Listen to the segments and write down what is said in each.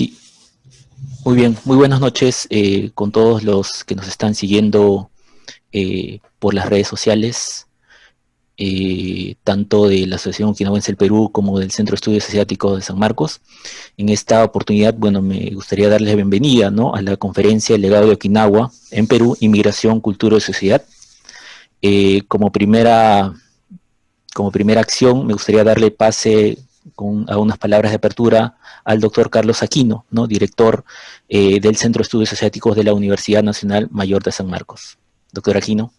Sí, muy bien, muy buenas noches con todos los que nos están siguiendo por las redes sociales, tanto de la Asociación Okinawense del Perú como del Centro de Estudios Asiáticos de San Marcos. En esta oportunidad, bueno, me gustaría darles la bienvenida, ¿no?, a la conferencia El legado de Okinawa en Perú, Inmigración, Cultura y Sociedad. Como primera acción, me gustaría darle pase a unas palabras de apertura al doctor Carlos Aquino, ¿no?, director del Centro de Estudios Asiáticos de la Universidad Nacional Mayor de San Marcos. Doctor Aquino.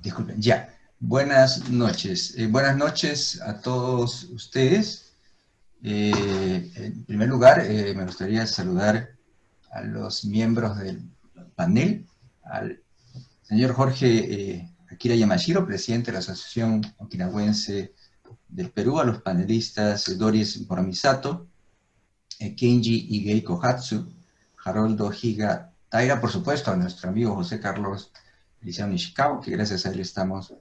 Disculpen, ya. Buenas noches a todos ustedes. En primer lugar, me gustaría saludar a los miembros del panel, al señor Jorge Akira Yamashiro, presidente de la Asociación Okinawense del Perú, a los panelistas Doris Moramisato, Kenji Igei Kohatsu, Haroldo Higa Taira, por supuesto, a nuestro amigo José Carlos Feliciano Nishikawa, que gracias a él estamos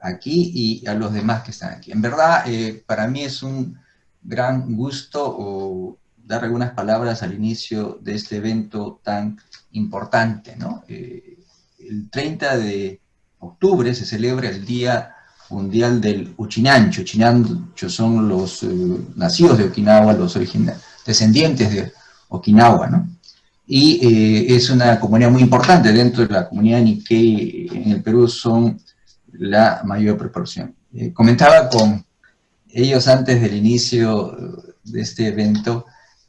aquí, y a los demás que están aquí. En verdad, para mí es un gran gusto dar algunas palabras al inicio de este evento tan importante, ¿no? El 30 de octubre se celebra el Día Mundial del Uchinancho. Uchinancho son los nacidos de Okinawa, los descendientes de Okinawa, ¿no? Y es una comunidad muy importante dentro de la comunidad Nikkei en el Perú, son la mayor proporción. Comentaba con ellos antes del inicio de este evento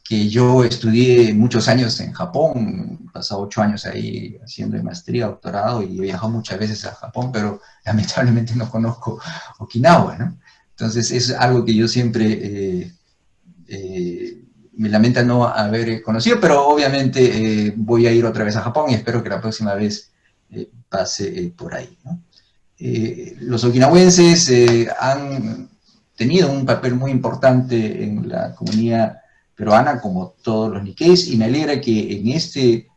que yo estudié muchos años en Japón, he pasado 8 años ahí haciendo maestría, doctorado, y he viajado muchas veces a Japón, pero lamentablemente no conozco Okinawa, ¿no? Entonces es algo que yo siempre me lamenta no haber conocido, pero obviamente voy a ir otra vez a Japón y espero que la próxima vez pase por ahí, ¿no? Los okinawenses han tenido un papel muy importante en la comunidad peruana, como todos los Nikkeis, y me alegra que en este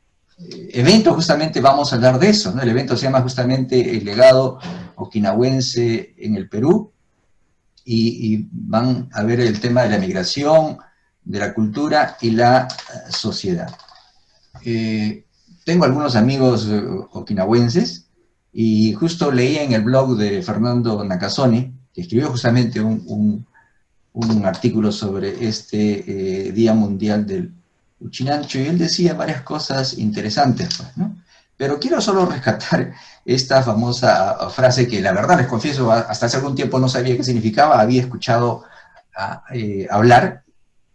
evento justamente vamos a hablar de eso, ¿no? El evento se llama justamente El legado okinawense en el Perú, y van a ver el tema de la migración, de la cultura y la sociedad. Tengo algunos amigos okinawenses, y justo leí en el blog de Fernando Nakasone, que escribió justamente un artículo sobre este Día Mundial del Uchinancho, y él decía varias cosas interesantes, pues, ¿no? Pero quiero solo rescatar esta famosa frase que, la verdad, les confieso, hasta hace algún tiempo no sabía qué significaba, había escuchado hablar,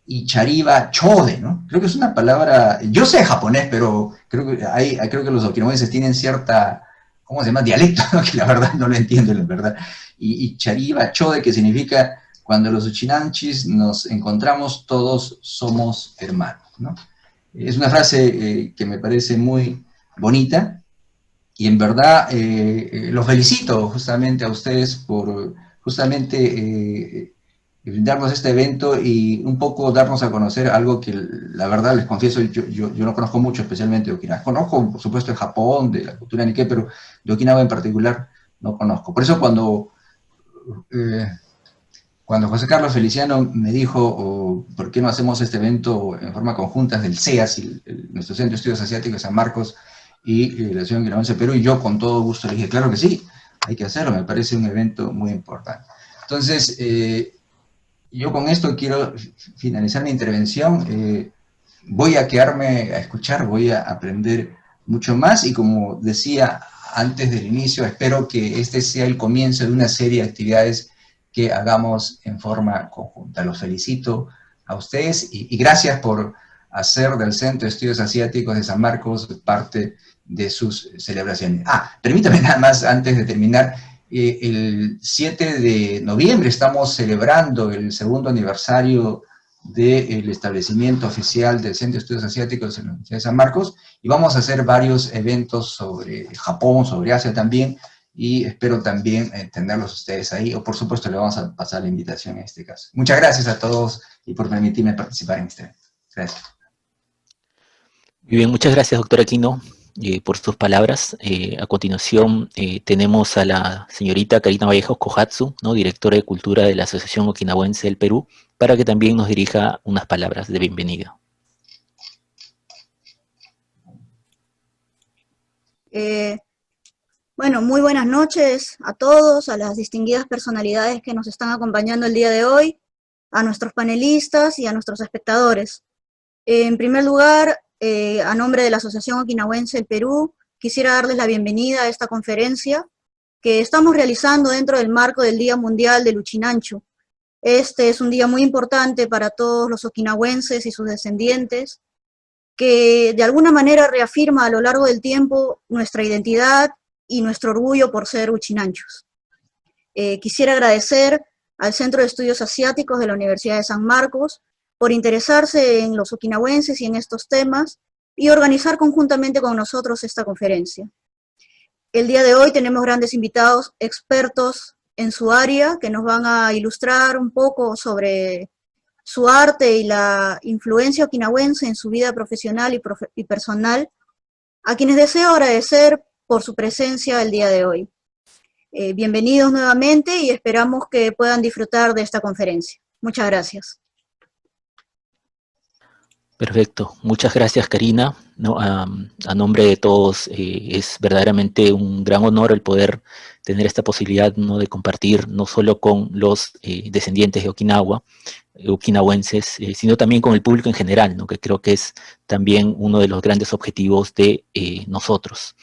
y Chariba Chode, ¿no? Creo que es una palabra, yo sé japonés, pero creo que los okinawenses tienen cierta, ¿cómo se llama?, dialecto, ¿no?, que la verdad no lo entiendo, la verdad. Y Chariba Chode, que significa: cuando los uchinanchis nos encontramos, todos somos hermanos, ¿no? Es una frase que me parece muy bonita, y en verdad los felicito justamente a ustedes por justamente brindarnos este evento y un poco darnos a conocer algo que, la verdad, les confieso, yo no conozco mucho, especialmente de Okinawa. Conozco, por supuesto, el Japón, de la cultura Nikkei, pero de Okinawa en particular no conozco. Por eso cuando José Carlos Feliciano me dijo, ¿por qué no hacemos este evento en forma conjunta del CEAS, nuestro Centro de Estudios Asiáticos de San Marcos, y la Asociación Okinawense de Perú? Y yo con todo gusto le dije, claro que sí, hay que hacerlo, me parece un evento muy importante. Entonces, yo con esto quiero finalizar mi intervención. Voy a quedarme a escuchar, voy a aprender mucho más, y como decía antes del inicio, espero que este sea el comienzo de una serie de actividades que hagamos en forma conjunta. Los felicito a ustedes y gracias por hacer del Centro de Estudios Asiáticos de San Marcos parte de sus celebraciones. Permítame nada más, antes de terminar, el 7 de noviembre estamos celebrando el segundo aniversario del establecimiento oficial del Centro de Estudios Asiáticos en la Universidad de San Marcos, y vamos a hacer varios eventos sobre Japón, sobre Asia también, y espero también tenerlos ustedes ahí, o por supuesto le vamos a pasar la invitación en este caso. Muchas gracias a todos y por permitirme participar en este evento. Gracias. Muy bien, muchas gracias, doctor Aquino. por sus palabras. A continuación tenemos a la señorita Karina Vallejos Kohatsu, ¿no? Directora de Cultura de la Asociación Okinawense del Perú, para que también nos dirija unas palabras de bienvenida. Bueno, muy buenas noches a todos, a las distinguidas personalidades que nos están acompañando el día de hoy, a nuestros panelistas y a nuestros espectadores. En primer lugar, a nombre de la Asociación Okinawense del Perú, quisiera darles la bienvenida a esta conferencia que estamos realizando dentro del marco del Día Mundial del Uchinanchu. Este es un día muy importante para todos los okinawenses y sus descendientes, que de alguna manera reafirma a lo largo del tiempo nuestra identidad y nuestro orgullo por ser uchinanchus. Quisiera agradecer al Centro de Estudios Asiáticos de la Universidad de San Marcos por interesarse en los okinawenses y en estos temas y organizar conjuntamente con nosotros esta conferencia. El día de hoy tenemos grandes invitados, expertos en su área, que nos van a ilustrar un poco sobre su arte y la influencia okinawense en su vida profesional y personal, a quienes deseo agradecer por su presencia el día de hoy. Bienvenidos nuevamente y esperamos que puedan disfrutar de esta conferencia. Muchas gracias. Perfecto, muchas gracias Karina, ¿no? A nombre de todos es verdaderamente un gran honor el poder tener esta posibilidad, ¿no? De compartir no solo con los descendientes de Okinawa, okinawenses, sino también con el público en general, ¿no? Que creo que es también uno de los grandes objetivos de nosotros.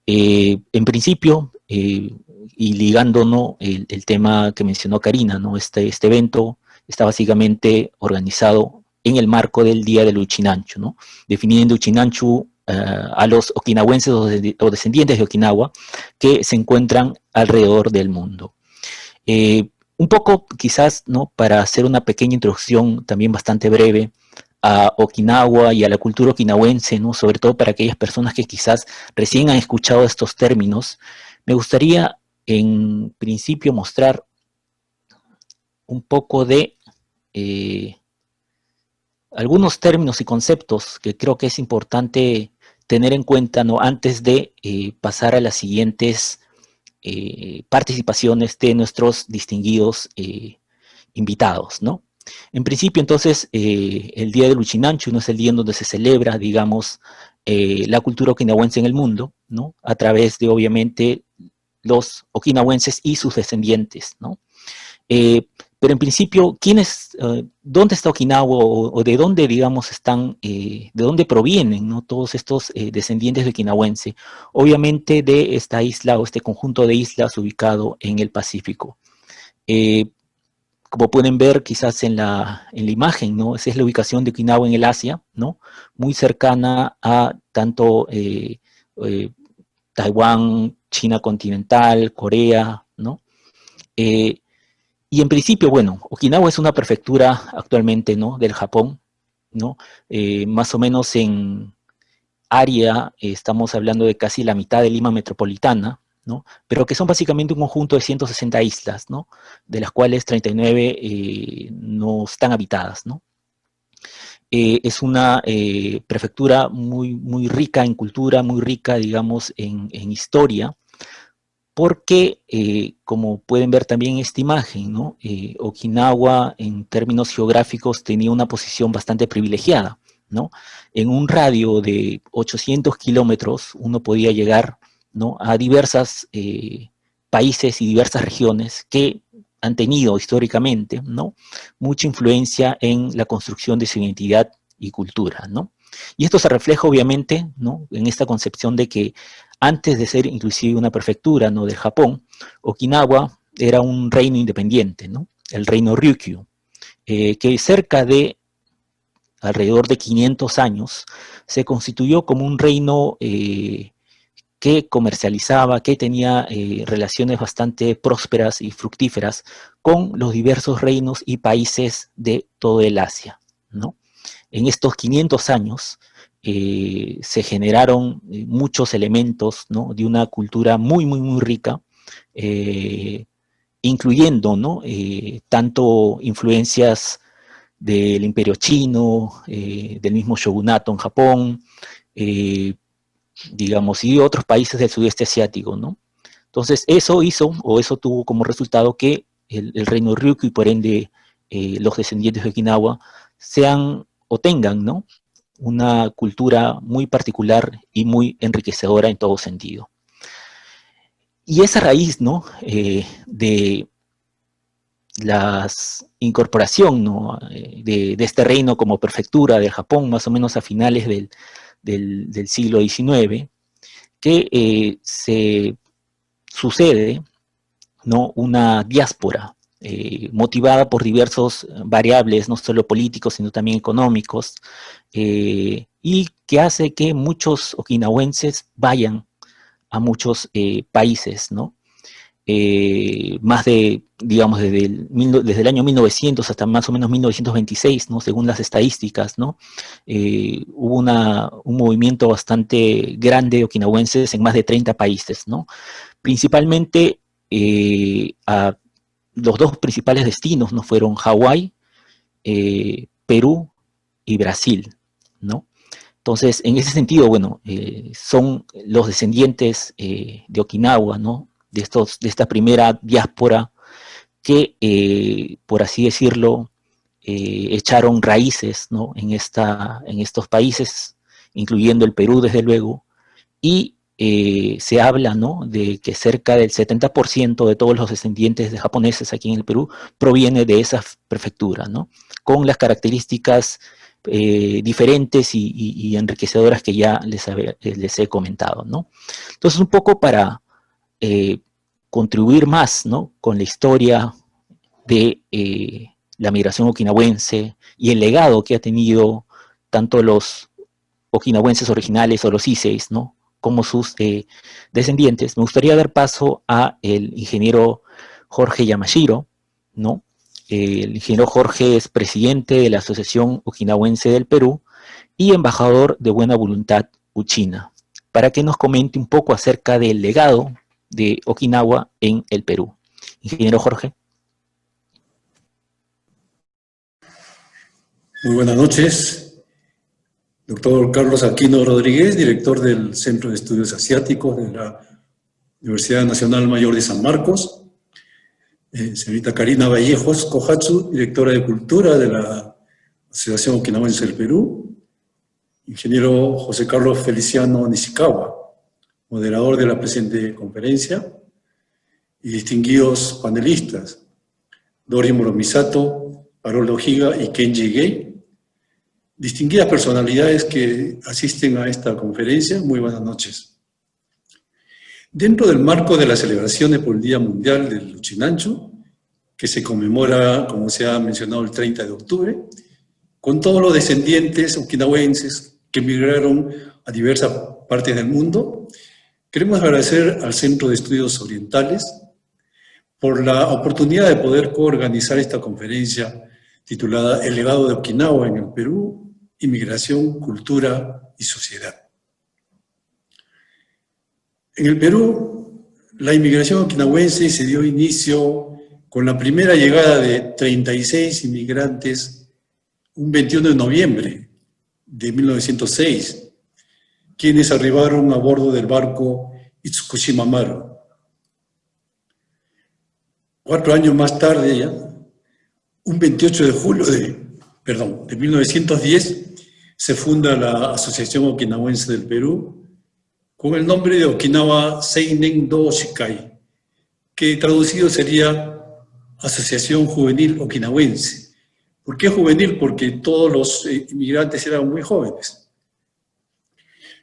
En principio, y ligando, ¿no? el tema que mencionó Karina, ¿no? Este evento está básicamente organizado en el marco del Día del Uchinanchu, ¿no? Definiendo Uchinanchu a los okinawenses o descendientes de Okinawa que se encuentran alrededor del mundo. Un poco, quizás, ¿no? Para hacer una pequeña introducción también bastante breve a Okinawa y a la cultura okinawense, ¿no? Sobre todo para aquellas personas que quizás recién han escuchado estos términos, me gustaría en principio mostrar un poco de algunos términos y conceptos que creo que es importante tener en cuenta, ¿no? Antes de pasar a las siguientes participaciones de nuestros distinguidos invitados, ¿no? En principio, entonces, el Día del Uchinanchu no es el día en donde se celebra, digamos, la cultura okinawense en el mundo, ¿no? A través de, obviamente, los okinawenses y sus descendientes, ¿no? Pero en principio, ¿dónde está Okinawa o de dónde, digamos, están, de dónde provienen, ¿no? Todos estos descendientes de okinawense? Obviamente de esta isla o este conjunto de islas ubicado en el Pacífico. Como pueden ver quizás en la imagen, ¿no? Esa es la ubicación de Okinawa en el Asia, ¿no? Muy cercana a tanto Taiwán, China continental, Corea, ¿no? Y en principio, bueno, Okinawa es una prefectura actualmente, ¿no? Del Japón, ¿no? Más o menos en área estamos hablando de casi la mitad de Lima metropolitana, ¿no? Pero que son básicamente un conjunto de 160 islas, ¿no? De las cuales 39 no están habitadas, ¿no? Es una prefectura muy rica en cultura, muy rica, digamos, en historia, porque, como pueden ver también en esta imagen, ¿no? Okinawa, en términos geográficos, tenía una posición bastante privilegiada, ¿no? En un radio de 800 kilómetros, uno podía llegar, ¿no? A diversos países y diversas regiones que han tenido históricamente, ¿no? Mucha influencia en la construcción de su identidad y cultura, ¿no? Y esto se refleja, obviamente, ¿no? En esta concepción de que antes de ser inclusive una prefectura, ¿no? Del Japón, Okinawa era un reino independiente, ¿no? El reino Ryukyu, que cerca de alrededor de 500 años se constituyó como un reino que comercializaba, que tenía relaciones bastante prósperas y fructíferas con los diversos reinos y países de todo el Asia, ¿no? En estos 500 años se generaron muchos elementos, ¿no? De una cultura muy rica, incluyendo, ¿no? Tanto influencias del Imperio Chino, del mismo shogunato en Japón, digamos, y otros países del sudeste asiático, ¿no? Entonces, eso tuvo como resultado que el reino Ryukyu y por ende los descendientes de Okinawa sean o tengan, ¿no?, una cultura muy particular y muy enriquecedora en todo sentido. Y esa raíz, ¿no?, de la incorporación, ¿no?, de este reino como prefectura del Japón, más o menos a finales del siglo XIX, que se sucede, ¿no?, una diáspora motivada por diversos variables, no solo políticos, sino también económicos, y que hace que muchos okinawenses vayan a muchos países, ¿no? Más de, digamos, desde el año 1900 hasta más o menos 1926, ¿no?, según las estadísticas, ¿no? Hubo un movimiento bastante grande de okinawenses en más de 30 países, ¿no? Principalmente los dos principales destinos, ¿no?, fueron Hawái, Perú y Brasil, ¿no? Entonces, en ese sentido, bueno, son los descendientes de Okinawa, ¿no?, de esta primera diáspora que, por así decirlo, echaron raíces, ¿no?, en estos países, incluyendo el Perú, desde luego, y se habla, ¿no?, de que cerca del 70% de todos los descendientes de japoneses aquí en el Perú proviene de esa prefectura, ¿no?, con las características diferentes y enriquecedoras que ya les he comentado, ¿no? Entonces, un poco para contribuir más, ¿no?, con la historia de la migración okinawense y el legado que ha tenido tanto los okinawenses originales o los Iseis, ¿no?, como sus descendientes, me gustaría dar paso a el ingeniero Jorge Yamashiro, ¿no? El ingeniero Jorge es presidente de la Asociación Okinawense del Perú y embajador de Buena Voluntad Uchina, para que nos comente un poco acerca del legado de Okinawa en el Perú. Ingeniero Jorge. Muy buenas noches. Doctor Carlos Aquino Rodríguez, director del Centro de Estudios Asiáticos de la Universidad Nacional Mayor de San Marcos. Señorita Karina Vallejos Kohatsu, directora de Cultura de la Asociación Okinawense del Perú. Ingeniero José Carlos Feliciano Nishikawa, moderador de la presente conferencia. Y distinguidos panelistas, Dori Moromisato, Haroldo Higa y Kenji Gay. Distinguidas personalidades que asisten a esta conferencia, muy buenas noches. Dentro del marco de las celebraciones por el Día Mundial del Uchinanchu, que se conmemora, como se ha mencionado, el 30 de octubre, con todos los descendientes okinawenses que emigraron a diversas partes del mundo, queremos agradecer al Centro de Estudios Orientales por la oportunidad de poder coorganizar esta conferencia titulada El legado de Okinawa en el Perú, Inmigración, Cultura y Sociedad. En el Perú, la inmigración okinawense se dio inicio con la primera llegada de 36 inmigrantes un 21 de noviembre de 1906, quienes arribaron a bordo del barco Itsukushima Maru. 4 años más tarde, ya, un 28 de julio de 1910, se funda la Asociación Okinawense del Perú con el nombre de Okinawa Seinen Do Shikai, que traducido sería Asociación Juvenil Okinawense. ¿Por qué juvenil? Porque todos los inmigrantes eran muy jóvenes,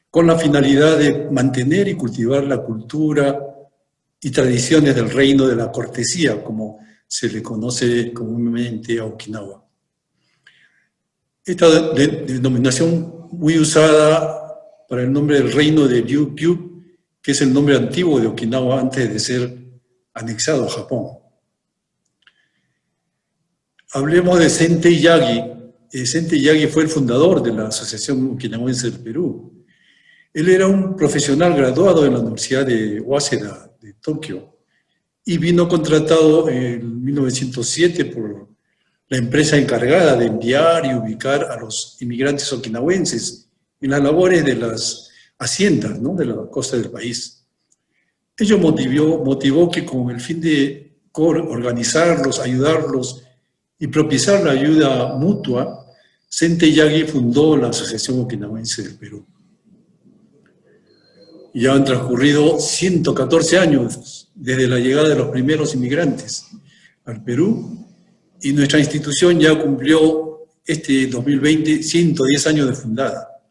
con la finalidad de mantener y cultivar la cultura y tradiciones del reino de la cortesía, como se le conoce comúnmente a Okinawa. Esta denominación muy usada para el nombre del reino de Ryukyu, que es el nombre antiguo de Okinawa antes de ser anexado a Japón. Hablemos de Sentei Yagi. Sentei Yagi fue el fundador de la Asociación Okinawense del Perú. Él era un profesional graduado en la Universidad de Waseda, de Tokio, y vino contratado en 1907 por la empresa encargada de enviar y ubicar a los inmigrantes okinawenses en las labores de las haciendas, ¿no?, de la costa del país. Ello motivó que con el fin de organizarlos, ayudarlos y propiciar la ayuda mutua, Sente Yagui fundó la Asociación Okinawense del Perú. Ya han transcurrido 114 años desde la llegada de los primeros inmigrantes al Perú y nuestra institución ya cumplió este 2020 110 años de fundada,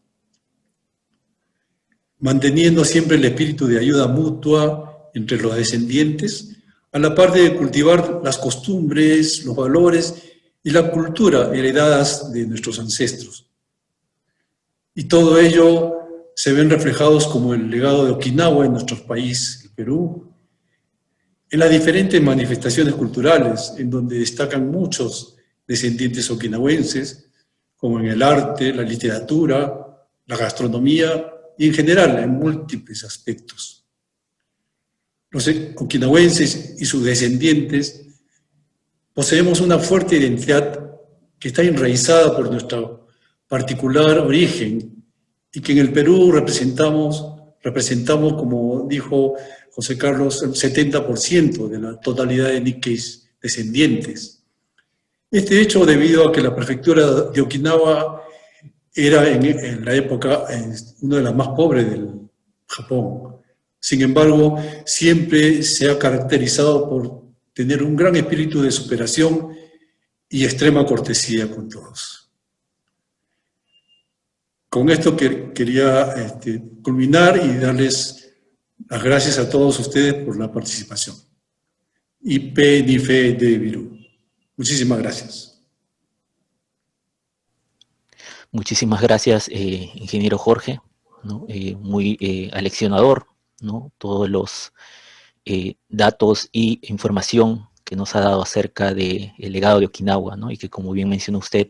manteniendo siempre el espíritu de ayuda mutua entre los descendientes, a la par de cultivar las costumbres, los valores y la cultura heredadas de nuestros ancestros. Y todo ello se ven reflejados como el legado de Okinawa en nuestro país, el Perú, en las diferentes manifestaciones culturales, en donde destacan muchos descendientes okinawenses, como en el arte, la literatura, la gastronomía y en general en múltiples aspectos. Los okinawenses y sus descendientes poseemos una fuerte identidad que está enraizada por nuestro particular origen y que en el Perú representamos, como dijo José Carlos, el 70% de la totalidad de Nikkeis descendientes. Este hecho debido a que la prefectura de Okinawa era en la época una de las más pobres del Japón. Sin embargo, siempre se ha caracterizado por tener un gran espíritu de superación y extrema cortesía con todos. Con esto quería culminar y darles las gracias a todos ustedes por la participación. Ipe Nife de Virú. Muchísimas gracias. Muchísimas gracias, ingeniero Jorge, ¿no? Muy aleccionador, ¿no? Todos los datos y información que nos ha dado acerca del legado de Okinawa, ¿no? Y que, como bien mencionó usted,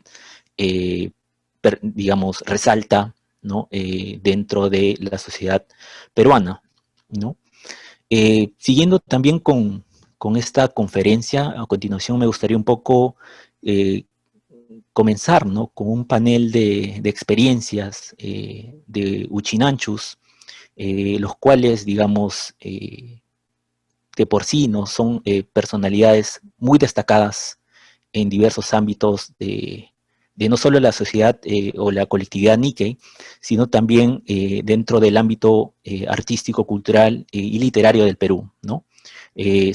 digamos, resalta, ¿no? Dentro de la sociedad peruana, ¿no? Siguiendo también con esta conferencia, a continuación me gustaría un poco comenzar, ¿no? Con un panel de experiencias de Uchinanchus, los cuales, digamos, de por sí, ¿no? Son personalidades muy destacadas en diversos ámbitos de no solo la sociedad o la colectividad Nikkei, sino también dentro del ámbito artístico, cultural y literario del Perú, ¿no?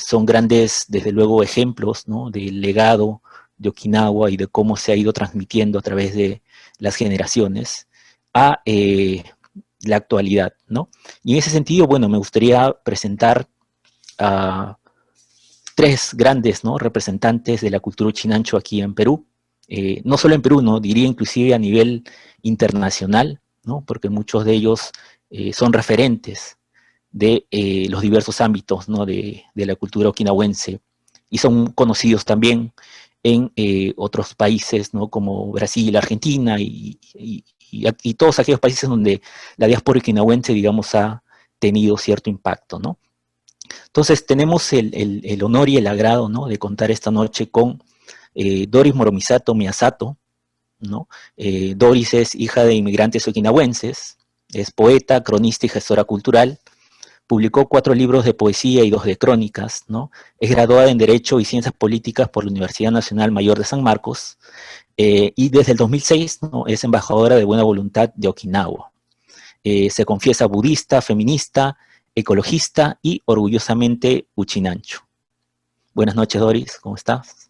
Son grandes, desde luego, ejemplos, ¿no? Del legado de Okinawa y de cómo se ha ido transmitiendo a través de las generaciones a la actualidad, ¿no? Y en ese sentido, bueno, me gustaría presentar a tres grandes, ¿no? representantes de la cultura Uchinancho aquí en Perú. No solo en Perú, ¿no? Diría inclusive a nivel internacional, ¿no? Porque muchos de ellos son referentes de los diversos ámbitos, ¿no? de la cultura okinawense y son conocidos también en otros países, ¿no? Como Brasil, Argentina y todos aquellos países donde la diáspora okinawense, digamos, ha tenido cierto impacto, ¿no? Entonces tenemos el honor y el agrado, ¿no? de contar esta noche con Doris Moromisato Miyasato, ¿no? Doris es hija de inmigrantes okinawenses, es poeta, cronista y gestora cultural, publicó 4 libros de poesía y 2 de crónicas, ¿no? Es graduada en Derecho y Ciencias Políticas por la Universidad Nacional Mayor de San Marcos, y desde el 2006, ¿no? es embajadora de buena voluntad de Okinawa. Se confiesa budista, feminista, ecologista y orgullosamente uchinancho. Buenas noches, Doris, ¿cómo estás?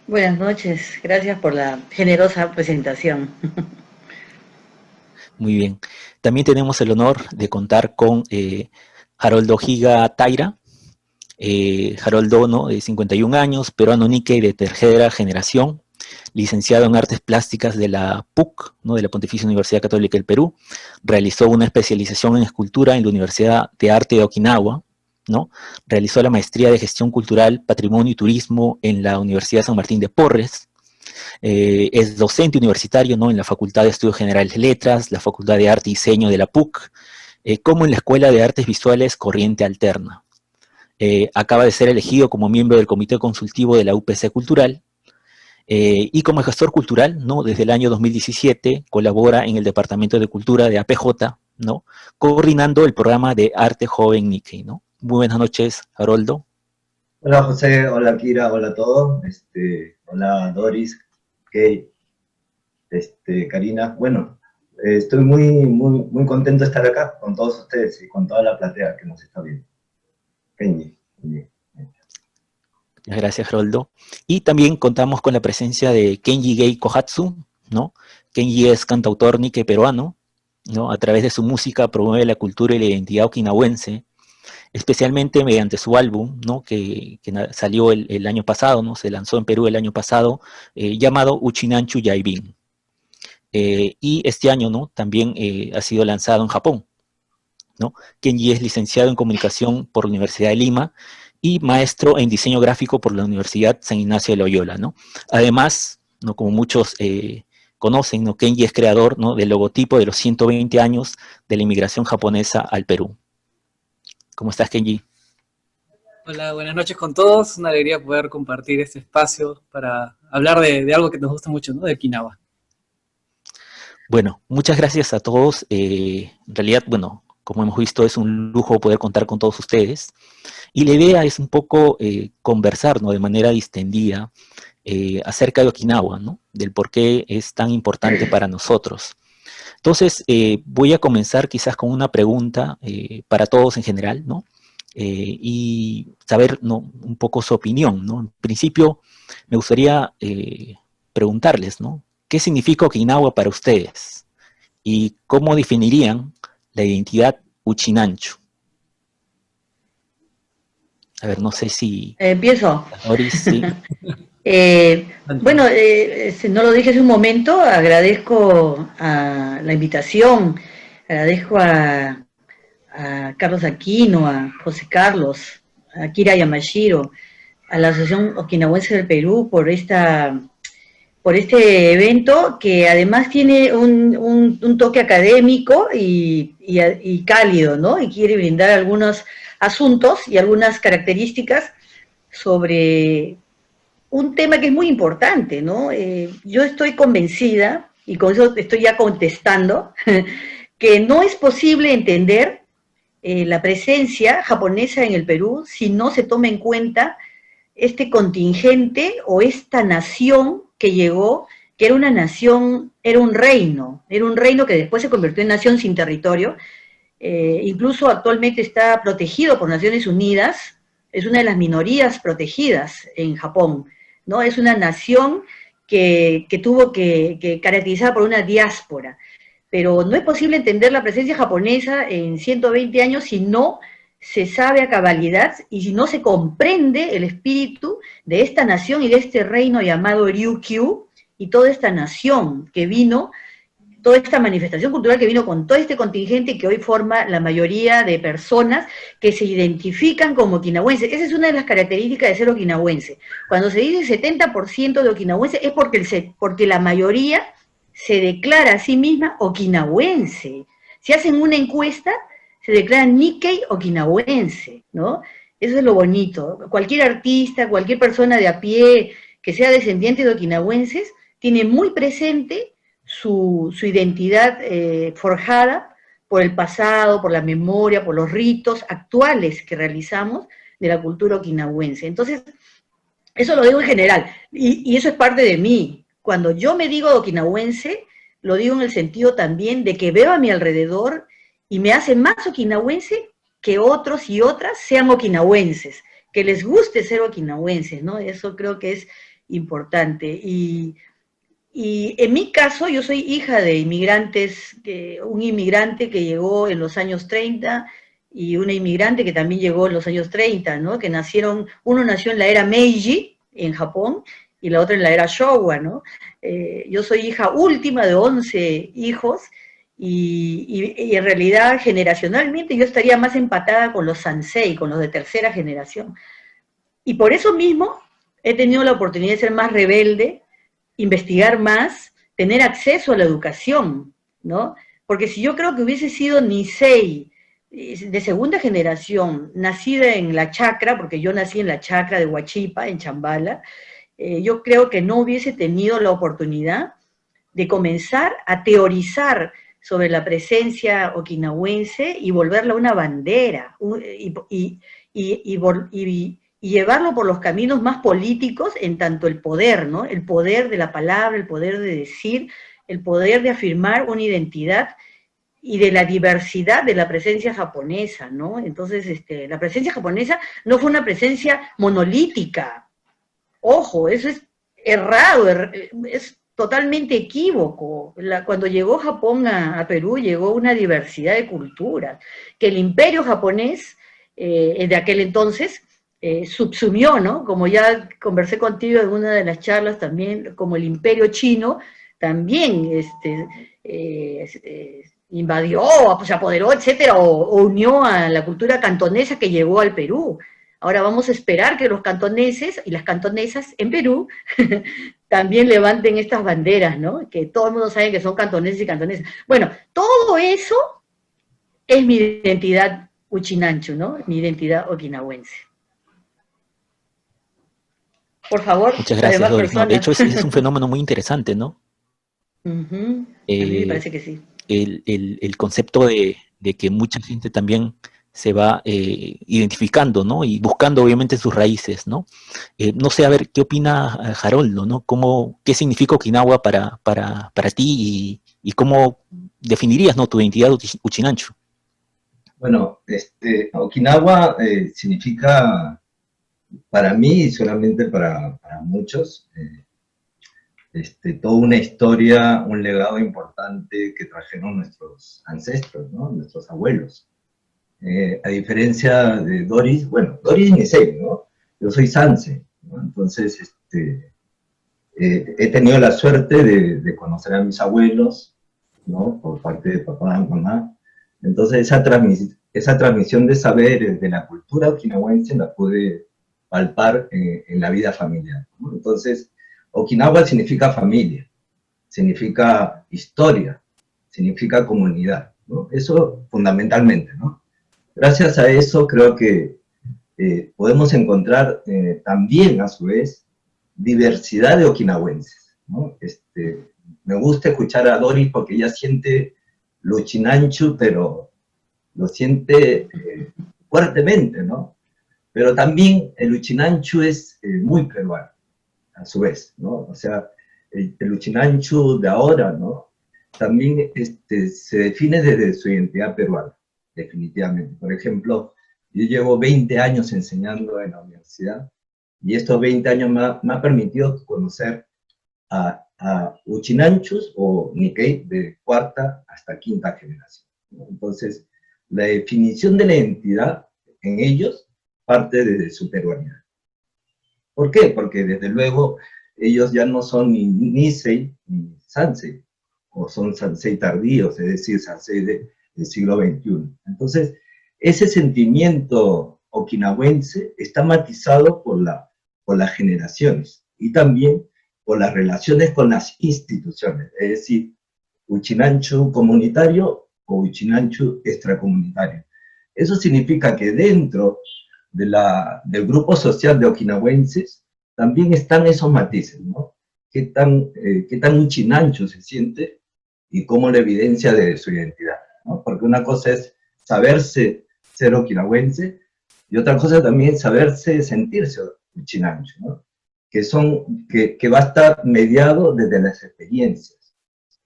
Buenas noches, gracias por la generosa presentación. Muy bien. También tenemos el honor de contar con Haroldo Higa Taira. Haroldo, ¿no? de 51 años, peruano Nikkei de tercera generación, licenciado en Artes Plásticas de la PUC, ¿no? de la Pontificia Universidad Católica del Perú. Realizó una especialización en escultura en la Universidad de Arte de Okinawa, ¿no? Realizó la maestría de Gestión Cultural, Patrimonio y Turismo en la Universidad San Martín de Porres. Es docente universitario, ¿no? en la Facultad de Estudios Generales de Letras, la Facultad de Arte y Diseño de la PUC, como en la Escuela de Artes Visuales Corriente Alterna. Acaba de ser elegido como miembro del Comité Consultivo de la UPC Cultural Y como gestor cultural, ¿no? Desde el año 2017 colabora en el Departamento de Cultura de APJ, ¿no? Coordinando el programa de Arte Joven Nikkei, ¿no? Muy buenas noches, Haroldo. Hola José, hola Kira, hola a todos, hola Doris, Kate, Karina. Bueno, estoy muy contento de estar acá con todos ustedes y con toda la platea que nos está viendo. Kenji. Gracias, Haroldo. Y también contamos con la presencia de Kenji Gei Kohatsu, ¿no? Kenji es cantautor Nikkei peruano, ¿no? A través de su música promueve la cultura y la identidad okinawense, especialmente mediante su álbum, ¿no? que salió el año pasado, ¿no? Se lanzó en Perú el año pasado, llamado Uchinanchu Yaibin. Y este año, ¿no? También ha sido lanzado en Japón, ¿no? Kenji es licenciado en comunicación por la Universidad de Lima y maestro en diseño gráfico por la Universidad San Ignacio de Loyola, ¿no? Además, ¿no? Como muchos conocen, ¿no? Kenji es creador, ¿no? del logotipo de los 120 años de la inmigración japonesa al Perú. ¿Cómo estás, Kenji? Hola, buenas noches con todos. Una alegría poder compartir este espacio para hablar de algo que nos gusta mucho, ¿no? De Okinawa. Bueno, muchas gracias a todos. En realidad, bueno, como hemos visto, es un lujo poder contar con todos ustedes. Y la idea es un poco conversar, ¿no? De manera distendida acerca de Okinawa, ¿no? Del por qué es tan importante para nosotros. Entonces, voy a comenzar quizás con una pregunta para todos en general, ¿no? Y saber, ¿no? un poco su opinión, ¿no? En principio, me gustaría preguntarles, ¿no? ¿Qué significa Okinawa para ustedes? ¿Y cómo definirían la identidad Uchinanchu? A ver, no sé si... Empiezo. Doris, sí. Bueno, no lo dije hace un momento, agradezco a la invitación, agradezco a Carlos Aquino, a José Carlos, a Kira Yamashiro, a la Asociación Okinawense del Perú por este evento que además tiene un toque académico y cálido, ¿no? Y quiere brindar algunos asuntos y algunas características sobre un tema que es muy importante, ¿no? Yo estoy convencida, y con eso estoy ya contestando, que no es posible entender la presencia japonesa en el Perú si no se toma en cuenta este contingente o esta nación que llegó, que era una nación, era un reino que después se convirtió en nación sin territorio, incluso actualmente está protegido por Naciones Unidas, es una de las minorías protegidas en Japón, ¿no? Es una nación que tuvo que caracterizar por una diáspora, pero no es posible entender la presencia japonesa en 120 años si no se sabe a cabalidad y si no se comprende el espíritu de esta nación y de este reino llamado Ryukyu, y toda esta nación que vino, toda esta manifestación cultural que vino con todo este contingente que hoy forma la mayoría de personas que se identifican como okinawenses. Esa es una de las características de ser okinawense. Cuando se dice 70% de okinawense es porque la mayoría se declara a sí misma okinawense. Si hacen una encuesta, se declaran Nikkei okinawense, ¿no? Eso es lo bonito. Cualquier artista, cualquier persona de a pie que sea descendiente de okinawenses, tiene muy presente su identidad forjada por el pasado, por la memoria, por los ritos actuales que realizamos de la cultura okinawense. Entonces, eso lo digo en general, y eso es parte de mí. Cuando yo me digo okinawense, lo digo en el sentido también de que veo a mi alrededor y me hace más okinawense que otros y otras sean okinawenses, que les guste ser okinawenses, ¿no? Eso creo que es importante. Y en mi caso, yo soy hija de inmigrantes, un inmigrante que llegó en los años 30 y una inmigrante que también llegó en los años 30, ¿no? Que uno nació en la era Meiji, en Japón, y la otra en la era Showa, ¿no? Yo soy hija última de 11 hijos, y en realidad, generacionalmente, yo estaría más empatada con los Sansei, con los de tercera generación. Y por eso mismo he tenido la oportunidad de ser más rebelde, investigar más, tener acceso a la educación, ¿no? Porque si yo creo que hubiese sido Nisei, de segunda generación, nacida en la chacra, porque yo nací en la chacra de Huachipa, en Chambala, yo creo que no hubiese tenido la oportunidad de comenzar a teorizar sobre la presencia okinawense y volverla una bandera, y llevarlo por los caminos más políticos en tanto el poder, ¿no? El poder de la palabra, el poder de decir, el poder de afirmar una identidad y de la diversidad de la presencia japonesa, ¿no? Entonces, la presencia japonesa no fue una presencia monolítica. Ojo, eso es errado, es totalmente equívoco. Cuando llegó Japón a Perú, llegó una diversidad de culturas, que el imperio japonés de aquel entonces subsumió, ¿no? Como ya conversé contigo en una de las charlas también, como el imperio chino también invadió, se apoderó, etcétera, o unió a la cultura cantonesa que llegó al Perú. Ahora vamos a esperar que los cantoneses y las cantonesas en Perú también levanten estas banderas, ¿no? Que todo el mundo sabe que son cantoneses y cantonesas. Bueno, todo eso es mi identidad Uchinanchu, ¿no? Mi identidad okinawense. Por favor, Muchas gracias, demás Doris. No, de hecho, personas. es un fenómeno muy interesante, ¿no? A mí me parece que sí. El concepto de que mucha gente también se va identificando, ¿no? Y buscando obviamente sus raíces, ¿no? No sé, a ver, ¿qué opina Haroldo, ¿no? ¿Qué significa Okinawa para ti y cómo definirías, ¿no, tu identidad Uchinanchu? Bueno, Okinawa significa, para mí y solamente para muchos, toda una historia, un legado importante que trajeron nuestros ancestros, ¿no? Nuestros abuelos. A diferencia de Doris, bueno, Doris es Nisei, ¿no? Yo soy Sanse, ¿no? Entonces, he tenido la suerte de conocer a mis abuelos, ¿no? Por parte de papá y mamá. Entonces, esa transmisión de saberes de la cultura okinawense la pude palpar en la vida familiar, ¿no? Entonces, Okinawa significa familia, significa historia, significa comunidad, ¿no? Eso fundamentalmente, ¿no? Gracias a eso creo que podemos encontrar también, a su vez, diversidad de okinawenses, ¿no? Me gusta escuchar a Doris porque ella siente lo Uchinanchu, pero lo siente fuertemente, ¿no? Pero también el Uchinanchu es muy peruano, a su vez, ¿no? O sea, el Uchinanchu de ahora, ¿no? También se define desde su identidad peruana, definitivamente. Por ejemplo, yo llevo 20 años enseñando en la universidad y estos 20 años me ha permitido conocer a Uchinanchus o Nikkei de cuarta hasta quinta generación, ¿no? Entonces, la definición de la identidad en ellos parte desde su peruanidad. ¿Por qué? Porque desde luego ellos ya no son ni Nisei ni Sansei, o son Sansei tardíos, es decir, Sansei del siglo XXI. Entonces, ese sentimiento okinawense está matizado por las generaciones y también por las relaciones con las instituciones, es decir, Uchinanchu comunitario o Uchinanchu extracomunitario. Eso significa que dentro del grupo social de okinawenses también están esos matices, ¿no? Qué tan Uchinanchu se siente y cómo la evidencia de su identidad, ¿no? Porque una cosa es saberse ser okinawense y otra cosa también saberse sentirse Uchinanchu, ¿no? Que va a estar mediado desde las experiencias,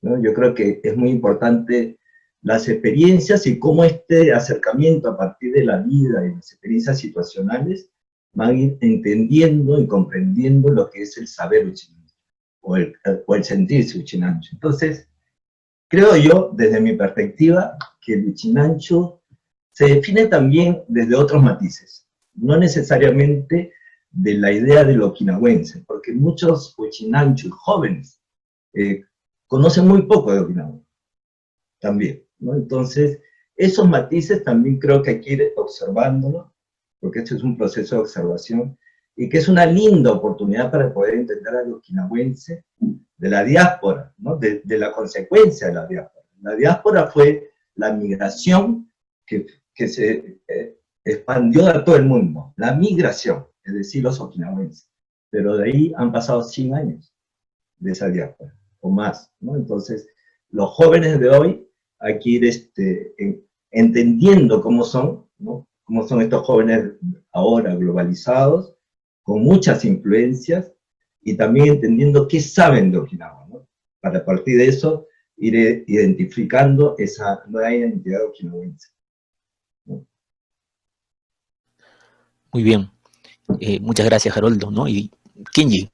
¿no? Yo creo que es muy importante las experiencias y cómo este acercamiento a partir de la vida y las experiencias situacionales van a ir entendiendo y comprendiendo lo que es el saber Uchinanchu o el sentirse Uchinanchu. Entonces, creo yo, desde mi perspectiva, que el Uchinanchu se define también desde otros matices, no necesariamente de la idea del okinawense, porque muchos Uchinanchu jóvenes conocen muy poco de Okinawa, también, ¿no? Entonces, esos matices también creo que hay que ir observándolo, porque esto es un proceso de observación, y que es una linda oportunidad para poder entender al okinawense de la diáspora, ¿no? De la consecuencia de la diáspora. La diáspora fue la migración que se expandió a todo el mundo, la migración, es decir, los okinawenses. pero de ahí han pasado 100 años de esa diáspora, o más, ¿no? Entonces, los jóvenes de hoy hay que ir entendiendo cómo son, ¿no? Cómo son estos jóvenes ahora globalizados, con muchas influencias, y también entendiendo qué saben de Okinawa, ¿no? Para a partir de eso ir identificando esa nueva identidad okinawense, ¿no? Muy bien. Muchas gracias, Haroldo, ¿no? Y Kenji,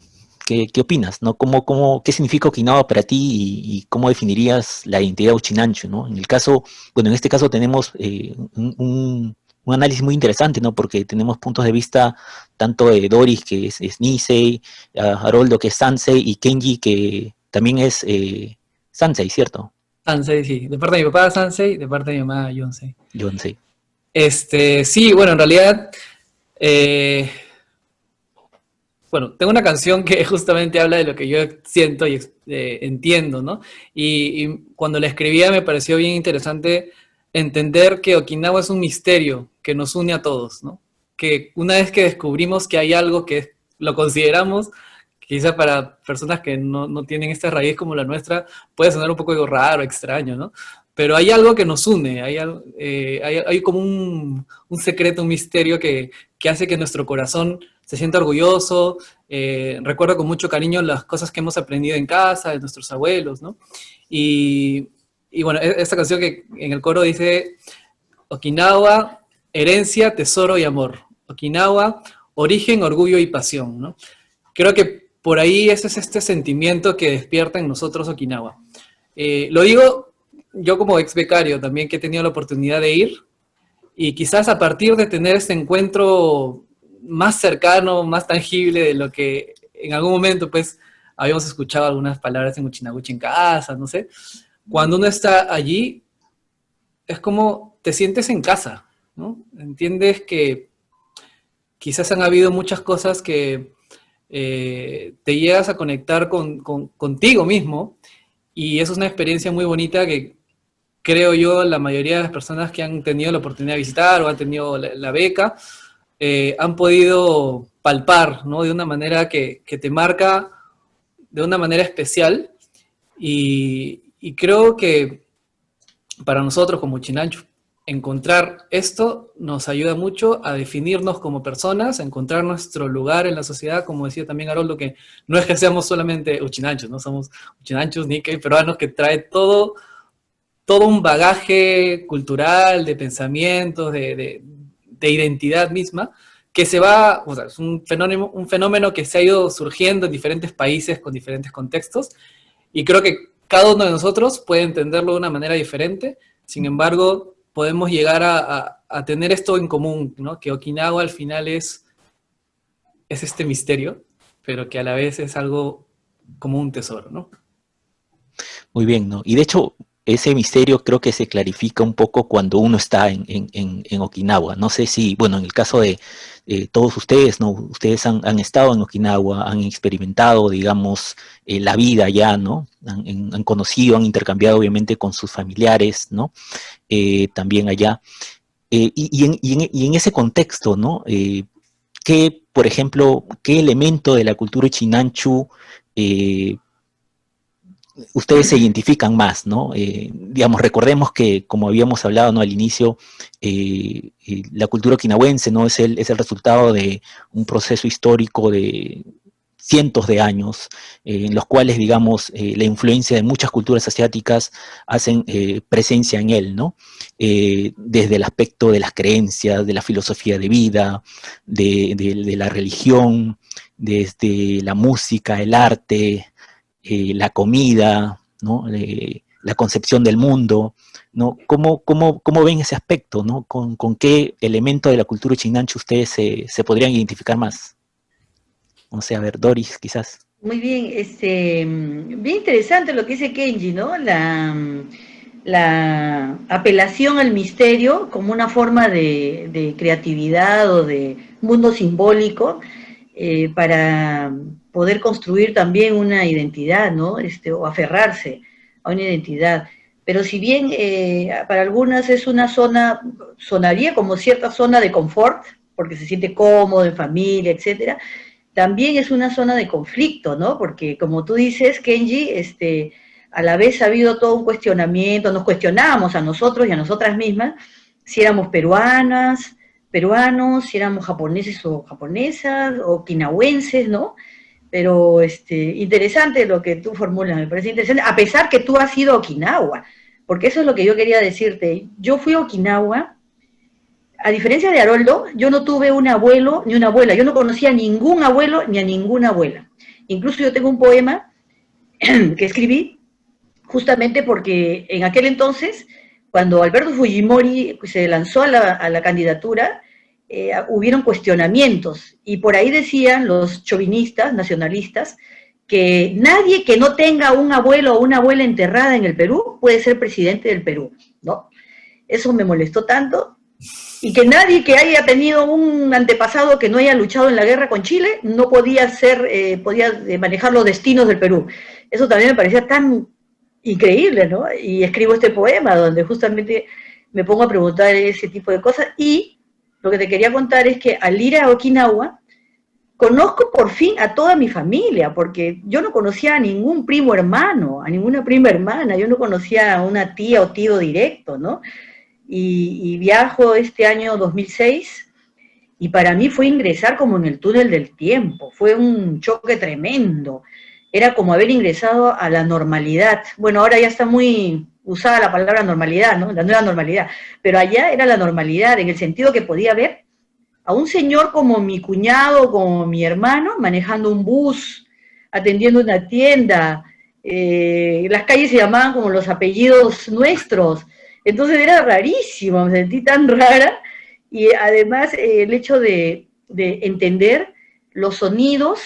¿qué opinas, no? ¿Qué significa Okinawa para ti y cómo definirías la identidad Uchinanchu, ¿no? En este caso tenemos un análisis muy interesante, ¿no? Porque tenemos puntos de vista tanto de Doris, que es Nisei, Haroldo, que es Sansei, y Kenji, que también es Sansei, ¿cierto? Sansei, sí. De parte de mi papá, Sansei, de parte de mi mamá, Yonsei. Yonsei. Sí, bueno, en realidad, bueno, tengo una canción que justamente habla de lo que yo siento y entiendo, ¿no? Y cuando la escribía me pareció bien interesante entender que Okinawa es un misterio que nos une a todos, ¿no? Que una vez que descubrimos que hay algo que lo consideramos, quizá para personas que no tienen esta raíz como la nuestra, puede sonar un poco raro, extraño, ¿no? Pero hay algo que nos une, hay como un secreto, un misterio que hace que nuestro corazón se sienta orgulloso, recuerda con mucho cariño las cosas que hemos aprendido en casa, de nuestros abuelos, ¿no? Y bueno, esta canción que en el coro dice, Okinawa, herencia, tesoro y amor. Okinawa, origen, orgullo y pasión, ¿no? Creo que por ahí ese es este sentimiento que despierta en nosotros Okinawa. Lo digo yo como ex becario también, que he tenido la oportunidad de ir, y quizás a partir de tener este encuentro más cercano, más tangible de lo que en algún momento pues habíamos escuchado algunas palabras en Uchinaguchi en casa, no sé, cuando uno está allí es como te sientes en casa, ¿no? Entiendes que quizás han habido muchas cosas que te llegas a conectar contigo mismo, y eso es una experiencia muy bonita que creo yo la mayoría de las personas que han tenido la oportunidad de visitar o han tenido la beca han podido palpar, ¿no? De una manera que te marca de una manera especial, y creo que para nosotros como Uchinanchu encontrar esto nos ayuda mucho a definirnos como personas, a encontrar nuestro lugar en la sociedad, como decía también Haroldo, que no es que seamos solamente Uchinanchus, no somos Uchinanchus, Nikkei, peruanos, que trae todo un bagaje cultural, de pensamientos, de identidad misma, que se va, o sea, es un fenómeno que se ha ido surgiendo en diferentes países con diferentes contextos, y creo que cada uno de nosotros puede entenderlo de una manera diferente. Sin embargo, podemos llegar a tener esto en común, ¿no? Que Okinawa al final es este misterio, pero que a la vez es algo como un tesoro, ¿no? Muy bien, ¿no? Y de hecho, ese misterio creo que se clarifica un poco cuando uno está en Okinawa. No sé si, bueno, en el caso de todos ustedes, ¿no? Ustedes han estado en Okinawa, han experimentado, digamos, la vida allá, ¿no? Han conocido, han intercambiado obviamente con sus familiares, ¿no? También allá. Y en ese contexto, ¿no? Por ejemplo, ¿qué elemento de la cultura Uchinanchu ustedes se identifican más, ¿no? Digamos, recordemos que, como habíamos hablado, ¿no? Al inicio, la cultura okinawense, ¿no? Es el resultado de un proceso histórico de cientos de años, en los cuales, digamos, la influencia de muchas culturas asiáticas hacen presencia en él, ¿no? Desde el aspecto de las creencias, de la filosofía de vida, de la religión, desde la música, el arte, la comida, ¿no? La concepción del mundo, ¿no? ¿Cómo ven ese aspecto, ¿no? ¿Con qué elemento de la cultura Uchinanchu ustedes se podrían identificar más? No sé, a ver, Doris, quizás. Muy bien, bien interesante lo que dice Kenji, ¿no? La apelación al misterio como una forma de creatividad o de mundo simbólico para poder construir también una identidad, ¿no? O aferrarse a una identidad. Pero si bien para algunas es una zona, sonaría como cierta zona de confort, porque se siente cómodo, en familia, etcétera, también es una zona de conflicto, ¿no? Porque como tú dices, Kenji, a la vez ha habido todo un cuestionamiento, nos cuestionábamos a nosotros y a nosotras mismas si éramos peruanas, peruanos, si éramos japoneses o japonesas, o okinawenses, ¿no? Pero interesante lo que tú formulas, me parece interesante, a pesar que tú has ido a Okinawa, porque eso es lo que yo quería decirte. Yo fui a Okinawa, a diferencia de Haroldo, yo no tuve un abuelo ni una abuela, yo no conocía a ningún abuelo ni a ninguna abuela. Incluso yo tengo un poema que escribí justamente porque en aquel entonces, cuando Alberto Fujimori se lanzó a la candidatura, hubieron cuestionamientos, y por ahí decían los chauvinistas, nacionalistas, que nadie que no tenga un abuelo o una abuela enterrada en el Perú puede ser presidente del Perú, ¿no? Eso me molestó tanto, y que nadie que haya tenido un antepasado que no haya luchado en la guerra con Chile no podía manejar los destinos del Perú. Eso también me parecía tan increíble, ¿no? Y escribo este poema donde justamente me pongo a preguntar ese tipo de cosas, y lo que te quería contar es que al ir a Okinawa, conozco por fin a toda mi familia, porque yo no conocía a ningún primo hermano, a ninguna prima hermana, yo no conocía a una tía o tío directo, ¿no? Y viajo este año 2006, y para mí fue ingresar como en el túnel del tiempo, fue un choque tremendo, era como haber ingresado a la normalidad. Bueno, ahora ya está muy usada la palabra normalidad, ¿no? La nueva normalidad, pero allá era la normalidad, en el sentido que podía ver a un señor como mi cuñado, como mi hermano, manejando un bus, atendiendo una tienda, las calles se llamaban como los apellidos nuestros, entonces era rarísimo, me sentí tan rara, y además el hecho de entender los sonidos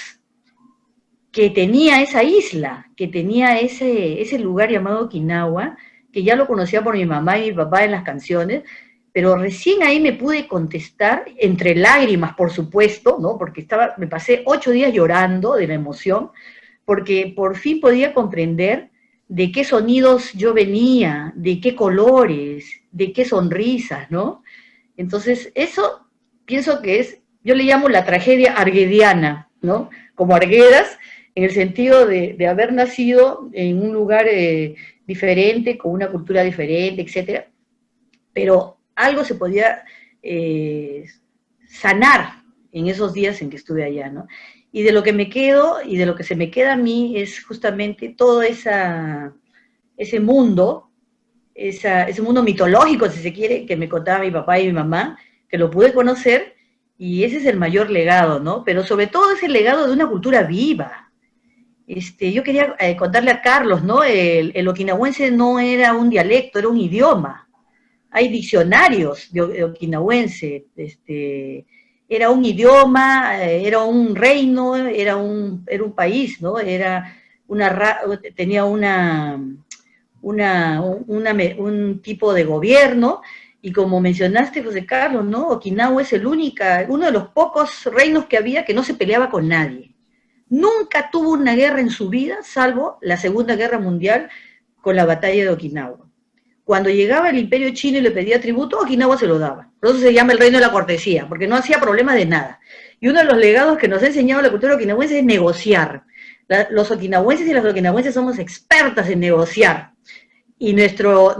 que tenía esa isla, que tenía ese lugar llamado Okinawa, que ya lo conocía por mi mamá y mi papá en las canciones, pero recién ahí me pude contestar, entre lágrimas, por supuesto, ¿no? Porque me pasé 8 días llorando de la emoción, porque por fin podía comprender de qué sonidos yo venía, de qué colores, de qué sonrisas, ¿no? Entonces, eso pienso que yo le llamo la tragedia arguediana, ¿no? Como Arguedas, en el sentido de haber nacido en un lugar diferente, con una cultura diferente, etcétera, pero algo se podía sanar en esos días en que estuve allá, ¿no? Y de lo que me quedo, y de lo que se me queda a mí, es justamente todo ese mundo, ese mundo mitológico, si se quiere, que me contaba mi papá y mi mamá, que lo pude conocer, y ese es el mayor legado, ¿no? Pero sobre todo es el legado de una cultura viva. Yo quería contarle a Carlos, ¿no? El okinawense no era un dialecto, era un idioma. Hay diccionarios de okinawense, era un idioma, era un reino, era un país, ¿no? Tenía un tipo de gobierno, y como mencionaste, José Carlos, ¿no? Okinawa es uno de los pocos reinos que había que no se peleaba con nadie. Nunca tuvo una guerra en su vida, salvo la Segunda Guerra Mundial con la batalla de Okinawa. Cuando llegaba el Imperio Chino y le pedía tributo, Okinawa se lo daba. Por eso se llama el reino de la cortesía, porque no hacía problema de nada. Y uno de los legados que nos ha enseñado la cultura okinawense es negociar. Los okinawenses y las okinawenses somos expertas en negociar. Y nuestra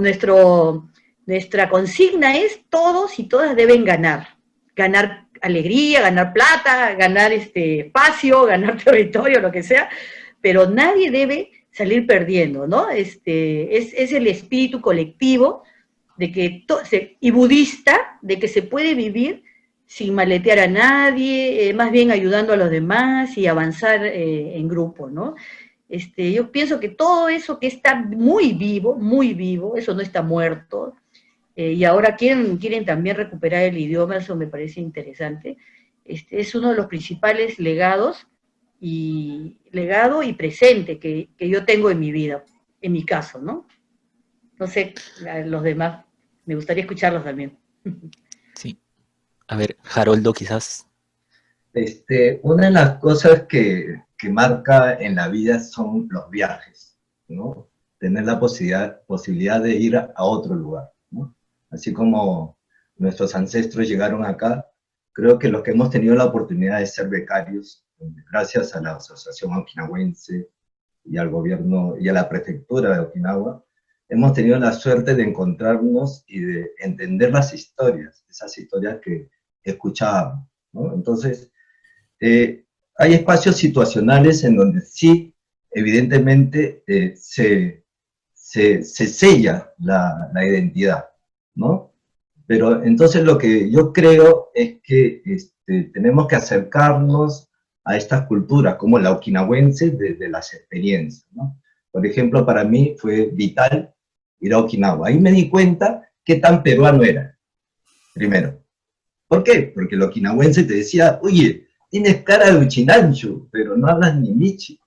consigna es: todos y todas deben ganar. Ganar alegría, ganar plata, ganar espacio, ganar territorio, lo que sea, pero nadie debe salir perdiendo, ¿no? Es el espíritu colectivo y budista, de que se puede vivir sin maletear a nadie, más bien ayudando a los demás y avanzar en grupo, ¿no? Yo pienso que todo eso que está muy vivo, eso no está muerto, y ahora quieren también recuperar el idioma, eso me parece interesante. Es uno de los principales legados y presente que yo tengo en mi vida, en mi caso, ¿no? No sé, los demás, me gustaría escucharlos también. Sí. A ver, Haroldo, quizás. Una de las cosas que marca en la vida son los viajes, ¿no? Tener la posibilidad de ir a otro lugar, ¿no? Así como nuestros ancestros llegaron acá, creo que los que hemos tenido la oportunidad de ser becarios gracias a la Asociación Okinawense y al gobierno y a la prefectura de Okinawa, hemos tenido la suerte de encontrarnos y de entender las historias, esas historias que escuchábamos, ¿no? Entonces, hay espacios situacionales en donde sí, evidentemente, se sella la identidad, ¿no? Pero entonces lo que yo creo es que tenemos que acercarnos a estas culturas, como la okinawense, desde las experiencias, ¿no? Por ejemplo, para mí fue vital ir a Okinawa. Ahí me di cuenta qué tan peruano era, primero. ¿Por qué? Porque el okinawense te decía, oye, tienes cara de uchinanchu, pero no hablas ni michi.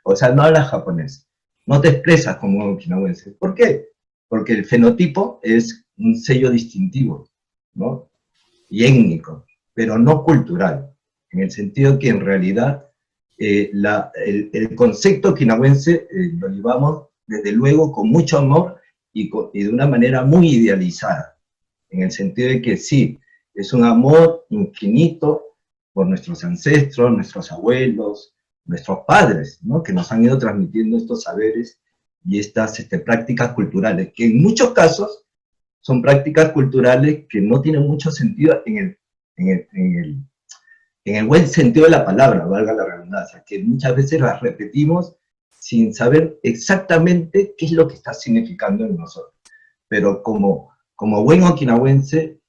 O sea, no hablas japonés. No te expresas como un okinawense. ¿Por qué? Porque el fenotipo es un sello distintivo, ¿no? Y étnico, pero no cultural, en el sentido que en realidad el concepto okinawense lo llevamos desde luego con mucho amor y de una manera muy idealizada, en el sentido de que sí, es un amor infinito por nuestros ancestros, nuestros abuelos, nuestros padres, ¿no? Que nos han ido transmitiendo estos saberes y estas prácticas culturales, que en muchos casos son prácticas culturales que no tienen mucho sentido en el buen sentido de la palabra, valga la redundancia, que muchas veces las repetimos sin saber exactamente qué es lo que está significando en nosotros. Pero como buen okinawense,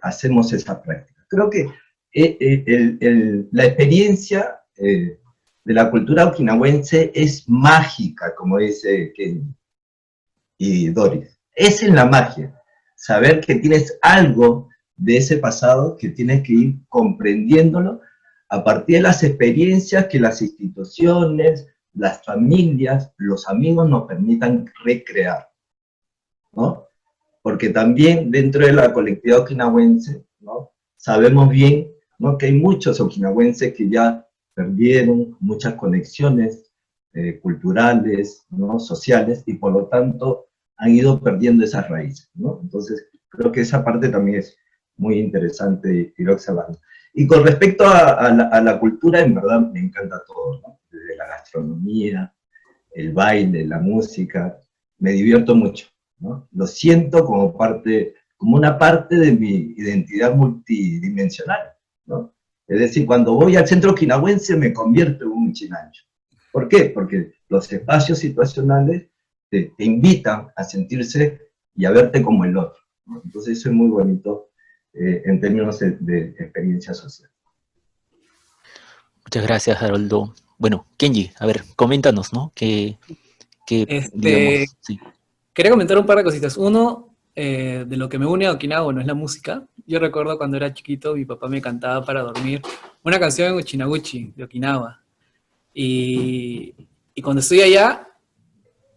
hacemos esa práctica. Creo que la experiencia de la cultura okinawense es mágica, como dice Kenny y Doris. Es en la magia, saber que tienes algo de ese pasado que tienes que ir comprendiéndolo a partir de las experiencias que las instituciones, las familias, los amigos nos permitan recrear, ¿no? Porque también dentro de la colectividad okinawense, ¿no? Sabemos bien, ¿no? Que hay muchos okinawenses que ya perdieron muchas conexiones culturales, ¿no? Sociales, y por lo tanto han ido perdiendo esas raíces, ¿no? Entonces, creo que esa parte también es muy interesante ir observando. Y con respecto a la cultura, en verdad me encanta todo, ¿no? Desde la gastronomía, el baile, la música, me divierto mucho, ¿no? Lo siento como una parte de mi identidad multidimensional, ¿no? Es decir, cuando voy al centro okinawense me convierto en un chinancho. ¿Por qué? Porque los espacios situacionales te invitan a sentirse y a verte como el otro, ¿no? Entonces eso es muy bonito en términos de experiencia social. Muchas gracias, Haroldo. Bueno, Kenji, a ver, coméntanos, ¿no? Digamos, sí. Quería comentar un par de cositas. Uno, de lo que me une a Okinawa, no es la música. Yo recuerdo cuando era chiquito, mi papá me cantaba para dormir una canción en Uchinaguchi, de Okinawa. Y cuando estoy allá,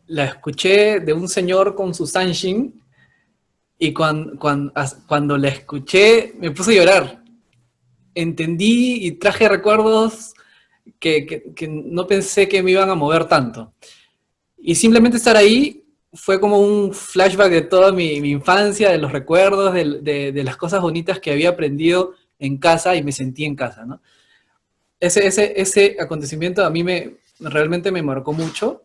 la escuché de un señor con su sanshin, y cuando la escuché, me puse a llorar. Entendí y traje recuerdos que no pensé que me iban a mover tanto. Y simplemente estar ahí fue como un flashback de toda mi infancia, de los recuerdos, de las cosas bonitas que había aprendido en casa y me sentí en casa, ¿no? Ese acontecimiento a mí realmente me marcó mucho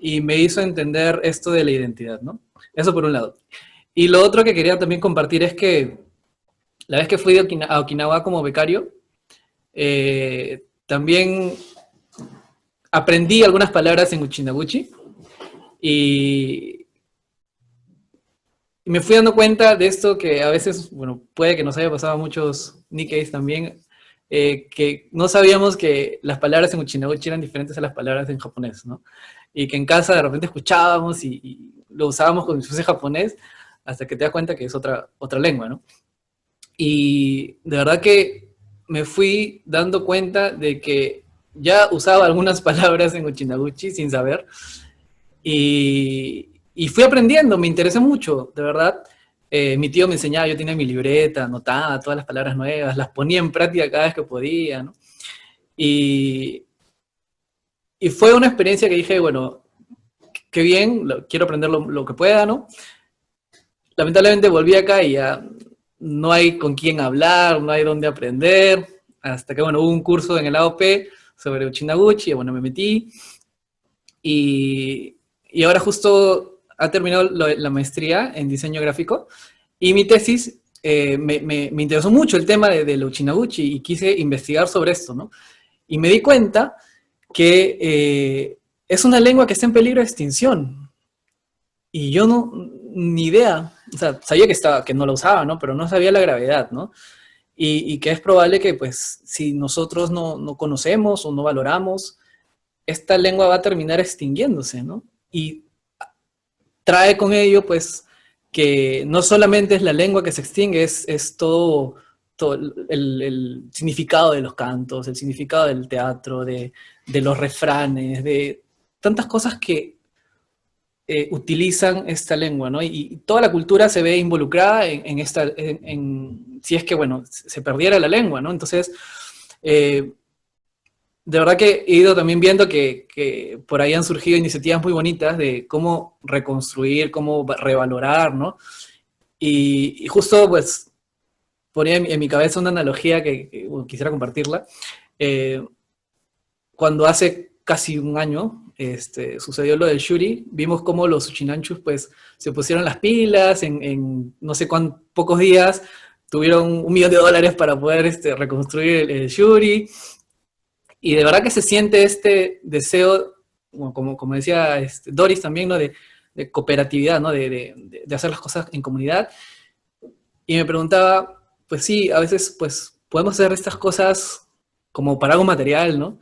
y me hizo entender esto de la identidad, ¿no? Eso por un lado. Y lo otro que quería también compartir es que la vez que fui a Okinawa como becario, también aprendí algunas palabras en Uchinaguchi y me fui dando cuenta de esto que a veces, bueno, puede que nos haya pasado a muchos Nikkeis también, que no sabíamos que las palabras en Uchinaguchi eran diferentes a las palabras en japonés, ¿no? Y que en casa de repente escuchábamos y lo usábamos como si fuese japonés, hasta que te das cuenta que es otra lengua, ¿no? Y de verdad que me fui dando cuenta de que ya usaba algunas palabras en Uchinaguchi sin saber, y fui aprendiendo, me interesé mucho, de verdad. Mi tío me enseñaba, yo tenía mi libreta, anotaba todas las palabras nuevas, las ponía en práctica cada vez que podía, ¿no? Y fue una experiencia que dije, bueno, qué bien, quiero aprender lo que pueda, ¿no? Lamentablemente volví acá y ya no hay con quién hablar, no hay dónde aprender, hasta que, bueno, hubo un curso en el AOP sobre Uchinaguchi, y bueno, me metí, y ahora justo ha terminado la maestría en diseño gráfico, y mi tesis me interesó mucho el tema del Uchinaguchi, y quise investigar sobre esto, ¿no? Y me di cuenta que es una lengua que está en peligro de extinción, y yo ni idea, o sea, sabía que no la usaba, ¿no? Pero no sabía la gravedad, ¿no? Y que es probable que, pues, si nosotros no conocemos o no valoramos, esta lengua va a terminar extinguiéndose, ¿no? Y trae con ello, pues, que no solamente es la lengua que se extingue, es todo el significado de los cantos, el significado del teatro, de los refranes, de tantas cosas que utilizan esta lengua, ¿no? Y toda la cultura se ve involucrada si es que, bueno, se perdiera la lengua, ¿no? Entonces, de verdad que he ido también viendo que por ahí han surgido iniciativas muy bonitas de cómo reconstruir, cómo revalorar, ¿no? Y justo, pues, ponía en mi cabeza una analogía que bueno, quisiera compartirla. Cuando hace casi un año sucedió lo del Shuri, vimos cómo los Uchinanchus pues se pusieron las pilas, en no sé cuántos pocos días tuvieron $1 millón para poder reconstruir el Shuri, y de verdad que se siente este deseo, como decía Doris también, ¿no? de cooperatividad, ¿no? de hacer las cosas en comunidad, y me preguntaba, pues sí, a veces pues podemos hacer estas cosas como para algo material, ¿no?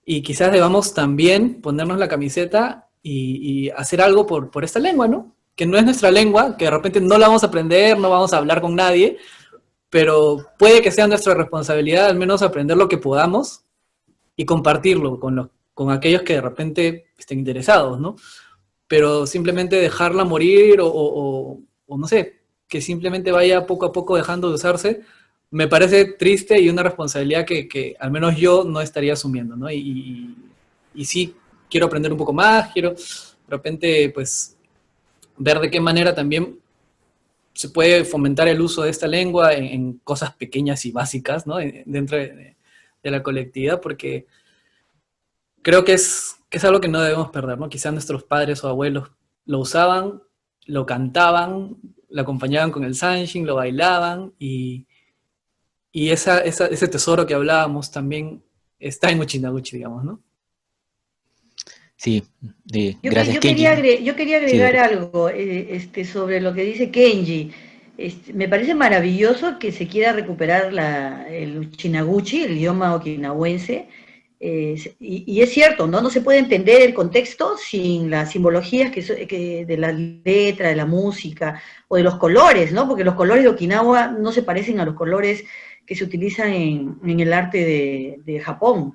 Y quizás debamos también ponernos la camiseta y hacer algo por esta lengua, ¿no? Que no es nuestra lengua, que de repente no la vamos a aprender, no vamos a hablar con nadie, pero puede que sea nuestra responsabilidad al menos aprender lo que podamos y compartirlo con aquellos que de repente estén interesados, ¿no? Pero simplemente dejarla morir o no sé, que simplemente vaya poco a poco dejando de usarse, me parece triste y una responsabilidad que al menos yo no estaría asumiendo, ¿no? Y sí, quiero aprender un poco más, quiero de repente, pues, ver de qué manera también se puede fomentar el uso de esta lengua en cosas pequeñas y básicas, ¿no? Dentro de la colectividad, porque creo que es algo que no debemos perder, ¿no? Quizás nuestros padres o abuelos lo usaban, lo cantaban, lo acompañaban con el sanshin, lo bailaban, y ese tesoro que hablábamos también está en Uchinaguchi, digamos, ¿no? Sí, gracias, Kenji. Yo quería agregar algo sobre lo que dice Kenji. Me parece maravilloso que se quiera recuperar el Uchinaguchi, el idioma okinawense, y es cierto, ¿no? No se puede entender el contexto sin las simbologías de la letra, de la música, o de los colores, ¿no? Porque los colores de Okinawa no se parecen a los colores que se utilizan en el arte de Japón.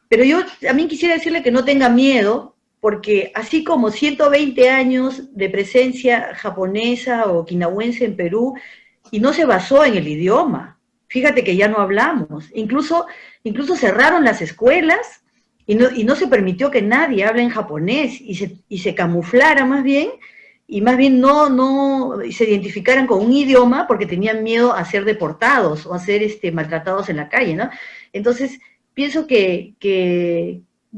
Pero yo también quisiera decirle que no tenga miedo, porque así como 120 años de presencia japonesa o okinawense en Perú, y no se basó en el idioma, fíjate que ya no hablamos, incluso cerraron las escuelas y no se permitió que nadie hable en japonés y se camuflara más bien, y más bien no se identificaran con un idioma porque tenían miedo a ser deportados o a ser maltratados en la calle, ¿no? Entonces, pienso que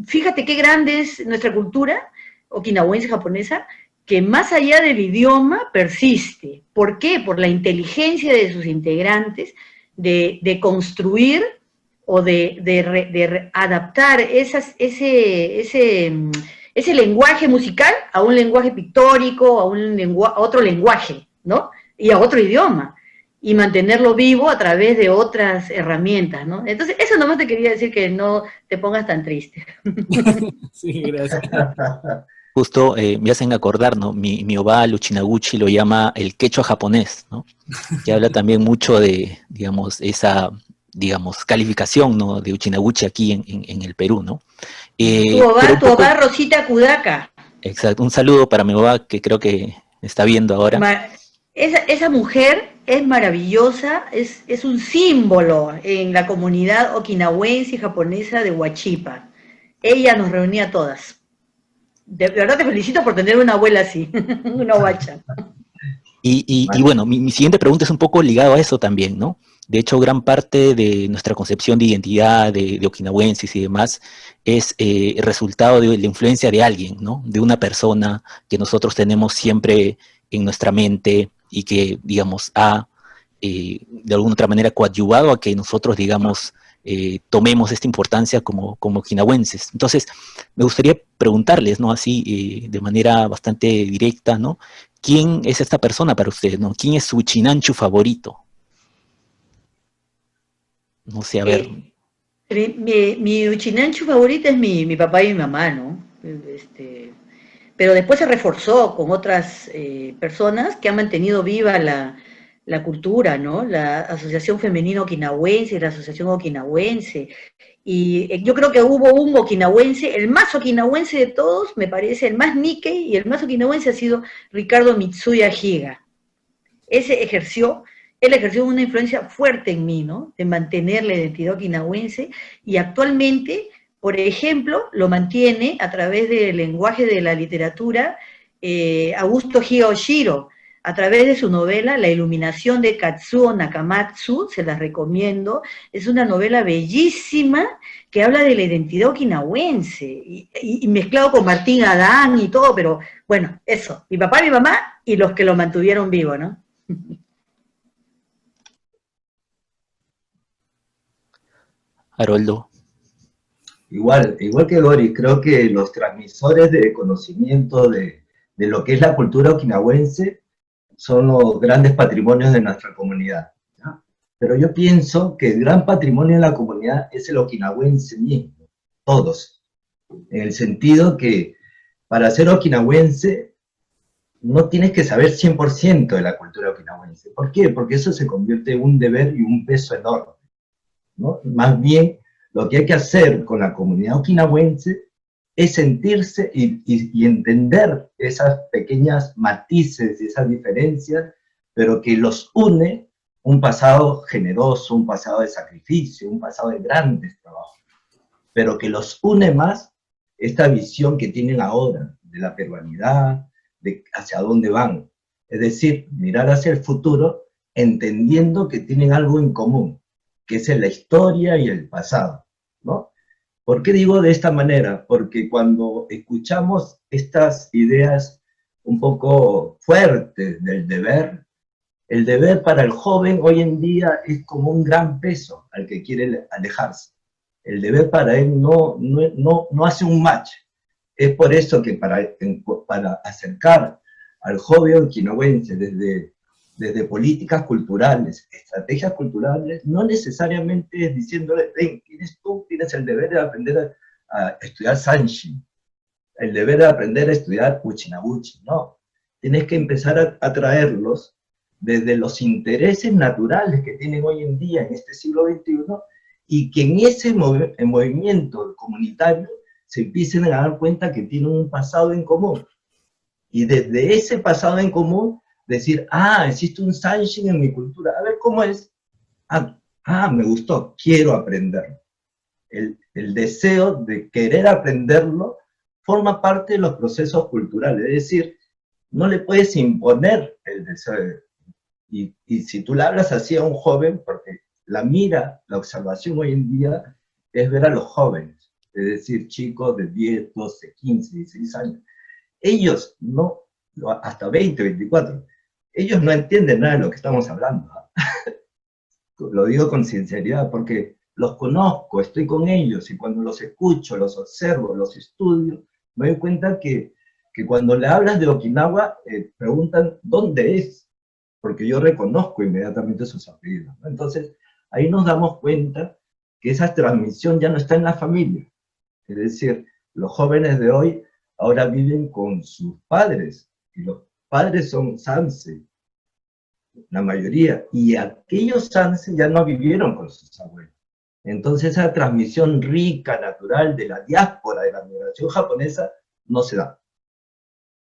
fíjate qué grande es nuestra cultura okinawense japonesa, que más allá del idioma persiste. ¿Por qué? Por la inteligencia de sus integrantes, de construir o de adaptar ese lenguaje musical a un lenguaje pictórico, a otro lenguaje, ¿no? Y a otro idioma, y mantenerlo vivo a través de otras herramientas, ¿no? Entonces, eso nomás te quería decir, que no te pongas tan triste. Sí, gracias. Justo me hacen acordar, ¿no? Mi obá Uchinaguchi lo llama el quechua japonés, ¿no? Que habla también mucho de, digamos, esa, digamos, calificación, ¿no? De Uchinaguchi aquí en el Perú, ¿no? Tu obá Rosita Kudaka. Exacto, un saludo para mi obá, que creo que está viendo ahora. Esa mujer es maravillosa, es un símbolo en la comunidad okinawense y japonesa de Huachipa. Ella nos reunía a todas. De verdad te felicito por tener una abuela así, una guacha. Y bueno, mi siguiente pregunta es un poco ligado a eso también, ¿no? De hecho, gran parte de nuestra concepción de identidad, de okinawenses y demás, es el resultado de la influencia de alguien, ¿no? De una persona que nosotros tenemos siempre en nuestra mente y que, digamos, ha de alguna otra manera coadyuvado a que nosotros, digamos, tomemos esta importancia como okinawenses. Entonces, me gustaría preguntarles, ¿no? Así, de manera bastante directa, ¿no? ¿Quién es esta persona para ustedes, no? ¿Quién es su chinanchu favorito? No sé, a ver. Mi Uchinanchu favorita es mi papá y mi mamá, ¿no? Pero después se reforzó con otras personas que han mantenido viva la cultura, ¿no? La Asociación Femenina Okinawense, la Asociación Okinawense. Y yo creo que hubo un okinawense, el más okinawense de todos, me parece, el más Nikkei y el más okinawense ha sido Ricardo Mitsuya Higa. Él ejerció una influencia fuerte en mí, ¿no? De mantener la identidad okinawense y actualmente, por ejemplo, lo mantiene a través del lenguaje de la literatura Augusto Higa Oshiro, a través de su novela La iluminación de Katsuo Nakamatsu, se las recomiendo, es una novela bellísima que habla de la identidad okinawense, y mezclado con Martín Adán y todo, pero bueno, eso, mi papá y mi mamá y los que lo mantuvieron vivo, ¿no? Haroldo. Igual que Doris, creo que los transmisores de conocimiento de lo que es la cultura okinawense son los grandes patrimonios de nuestra comunidad, ¿ya? Pero yo pienso que el gran patrimonio de la comunidad es el okinawense mismo, todos, en el sentido que para ser okinawense no tienes que saber 100% de la cultura okinawense. ¿Por qué? Porque eso se convierte en un deber y un peso enorme, ¿no? Más bien, lo que hay que hacer con la comunidad okinawense es sentirse y entender esas pequeñas matices y esas diferencias, pero que los une un pasado generoso, un pasado de sacrificio, un pasado de grandes trabajos, pero que los une más esta visión que tienen ahora de la peruanidad, de hacia dónde van. Es decir, mirar hacia el futuro entendiendo que tienen algo en común, que es la historia y el pasado, ¿no? ¿Por qué digo de esta manera? Porque cuando escuchamos estas ideas un poco fuertes del deber, el deber para el joven hoy en día es como un gran peso al que quiere alejarse. El deber para él no hace un match. Es por eso que para acercar al joven okinawense desde políticas culturales, estrategias culturales, no necesariamente es diciéndole, ven, tú tienes el deber de aprender a estudiar Sanshin, el deber de aprender a estudiar Uchinabuchi, no. Tienes que empezar a traerlos desde los intereses naturales que tienen hoy en día en este siglo XXI, y que en ese movimiento comunitario se empiecen a dar cuenta que tienen un pasado en común. Y desde ese pasado en común, decir, existe un Sanshin en mi cultura, a ver cómo es. Me gustó, quiero aprenderlo. El deseo de querer aprenderlo forma parte de los procesos culturales, es decir, no le puedes imponer el deseo. Y si tú le hablas así a un joven, porque la observación hoy en día es ver a los jóvenes, es decir, chicos de 10, 12, 15, 16 años. Ellos no, hasta 20, 24, ellos no entienden nada de lo que estamos hablando. Lo digo con sinceridad porque los conozco, estoy con ellos, y cuando los escucho, los observo, los estudio, me doy cuenta que cuando le hablas de Okinawa, preguntan ¿dónde es? Porque yo reconozco inmediatamente sus apellidos, ¿no? Entonces, ahí nos damos cuenta que esa transmisión ya no está en la familia. Es decir, los jóvenes de hoy ahora viven con sus padres, y los padres son Sansei, la mayoría, y aquellos Sansei ya no vivieron con sus abuelos. Entonces esa transmisión rica, natural, de la diáspora, de la migración japonesa, no se da.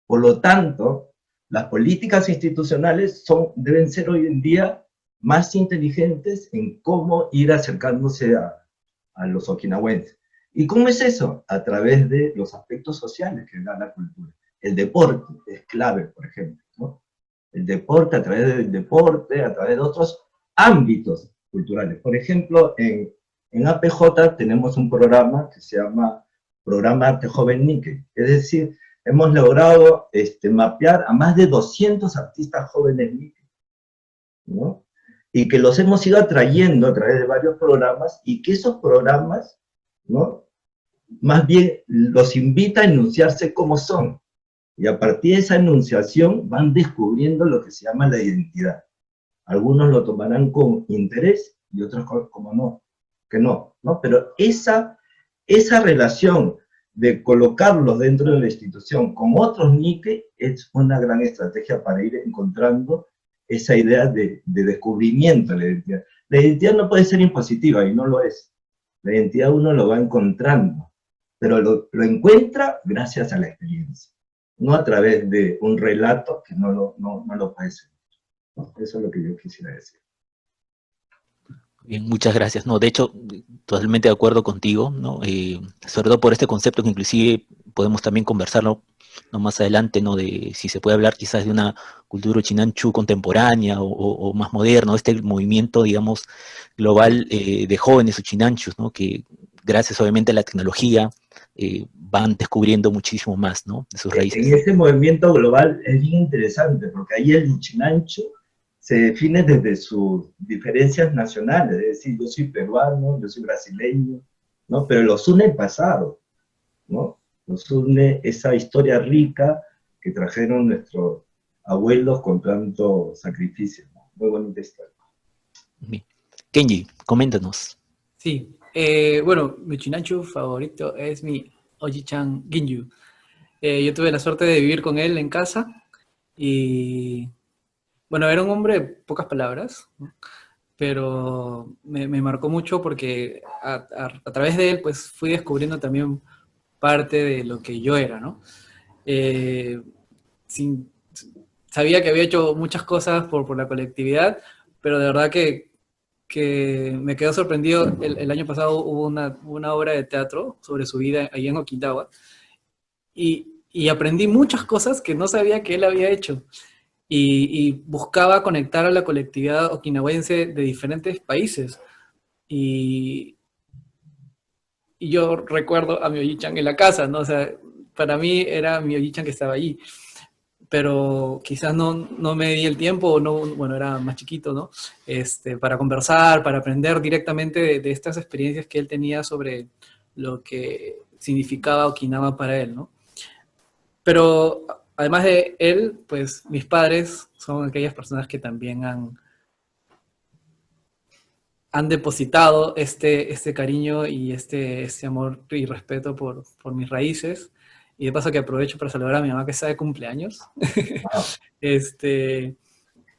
Por lo tanto, las políticas institucionales deben ser hoy en día más inteligentes en cómo ir acercándose a los okinawenses. ¿Y cómo es eso? A través de los aspectos sociales que da la cultura. El deporte es clave, por ejemplo, ¿no? el deporte, a través del deporte, a través de otros ámbitos culturales. Por ejemplo, en APJ tenemos un programa que se llama Programa Arte Joven Níquel, es decir, hemos logrado mapear a más de 200 artistas jóvenes níquel, ¿no? Y que los hemos ido atrayendo a través de varios programas, y que esos programas, ¿no?, más bien los invita a enunciarse como son, y a partir de esa enunciación van descubriendo lo que se llama la identidad. Algunos lo tomarán con interés y otros como no, que no, ¿no? Pero esa relación de colocarlos dentro de la institución con otros níquel es una gran estrategia para ir encontrando esa idea de descubrimiento de la identidad. La identidad no puede ser impositiva, y no lo es. La identidad uno lo va encontrando, pero lo encuentra gracias a la experiencia, no a través de un relato que no lo puede ser, ¿no? Eso es lo que yo quisiera decir. Bien, muchas gracias. No, de hecho, totalmente de acuerdo contigo, ¿no? Sobre todo por este concepto que inclusive podemos también conversarlo, ¿no?, más adelante, ¿no?, de si se puede hablar quizás de una cultura Uchinanchu contemporánea o más moderna, este movimiento, digamos, global de jóvenes Uchinanchus, ¿no?, que gracias obviamente a la tecnología van descubriendo muchísimo más, ¿no?, de sus raíces. En ese movimiento global es bien interesante, porque ahí el Uchinanchu se define desde sus diferencias nacionales, es decir, yo soy peruano, yo soy brasileño, ¿no? Pero los une el pasado, ¿no? Nos une esa historia rica que trajeron nuestros abuelos con tanto sacrificio, ¿no? Muy bonita historia. Bien. Kenji, coméntanos. Sí, bueno, mi Uchinanchu favorito es mi Oji-chan Ginyu. Yo tuve la suerte de vivir con él en casa y, bueno, era un hombre de pocas palabras, ¿no?, pero me marcó mucho porque a través de él pues fui descubriendo también parte de lo que yo era, ¿no? Sin, sabía que había hecho muchas cosas por la colectividad, pero de verdad que me quedó sorprendido. El año pasado hubo una obra de teatro sobre su vida ahí en Okinawa, y aprendí muchas cosas que no sabía que él había hecho. Y buscaba conectar a la colectividad okinawense de diferentes países. Y yo recuerdo a mi Oji-chan en la casa, ¿no? O sea, para mí era mi Oji-chan que estaba allí, pero quizás no me di el tiempo, o no, bueno, era más chiquito, ¿no? Para conversar, para aprender directamente de estas experiencias que él tenía sobre lo que significaba Okinawa para él, ¿no? Pero además de él, pues mis padres son aquellas personas que también han depositado este cariño y este amor y respeto por mis raíces. Y de paso que aprovecho para saludar a mi mamá que está de cumpleaños. Wow.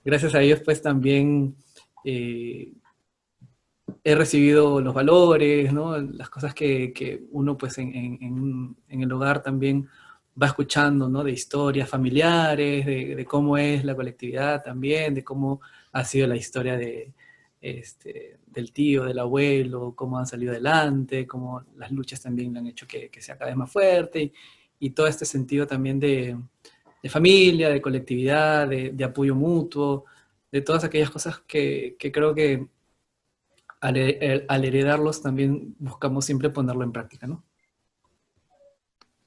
Gracias a ellos pues también he recibido los valores, ¿no?, las cosas que uno pues en el hogar también va escuchando, ¿no?, de historias familiares, de cómo es la colectividad también, de cómo ha sido la historia del tío, del abuelo, cómo han salido adelante, cómo las luchas también le han hecho que sea cada vez más fuerte, y todo este sentido también de familia, de colectividad, de apoyo mutuo, de todas aquellas cosas que creo que al heredarlos también buscamos siempre ponerlo en práctica, ¿no?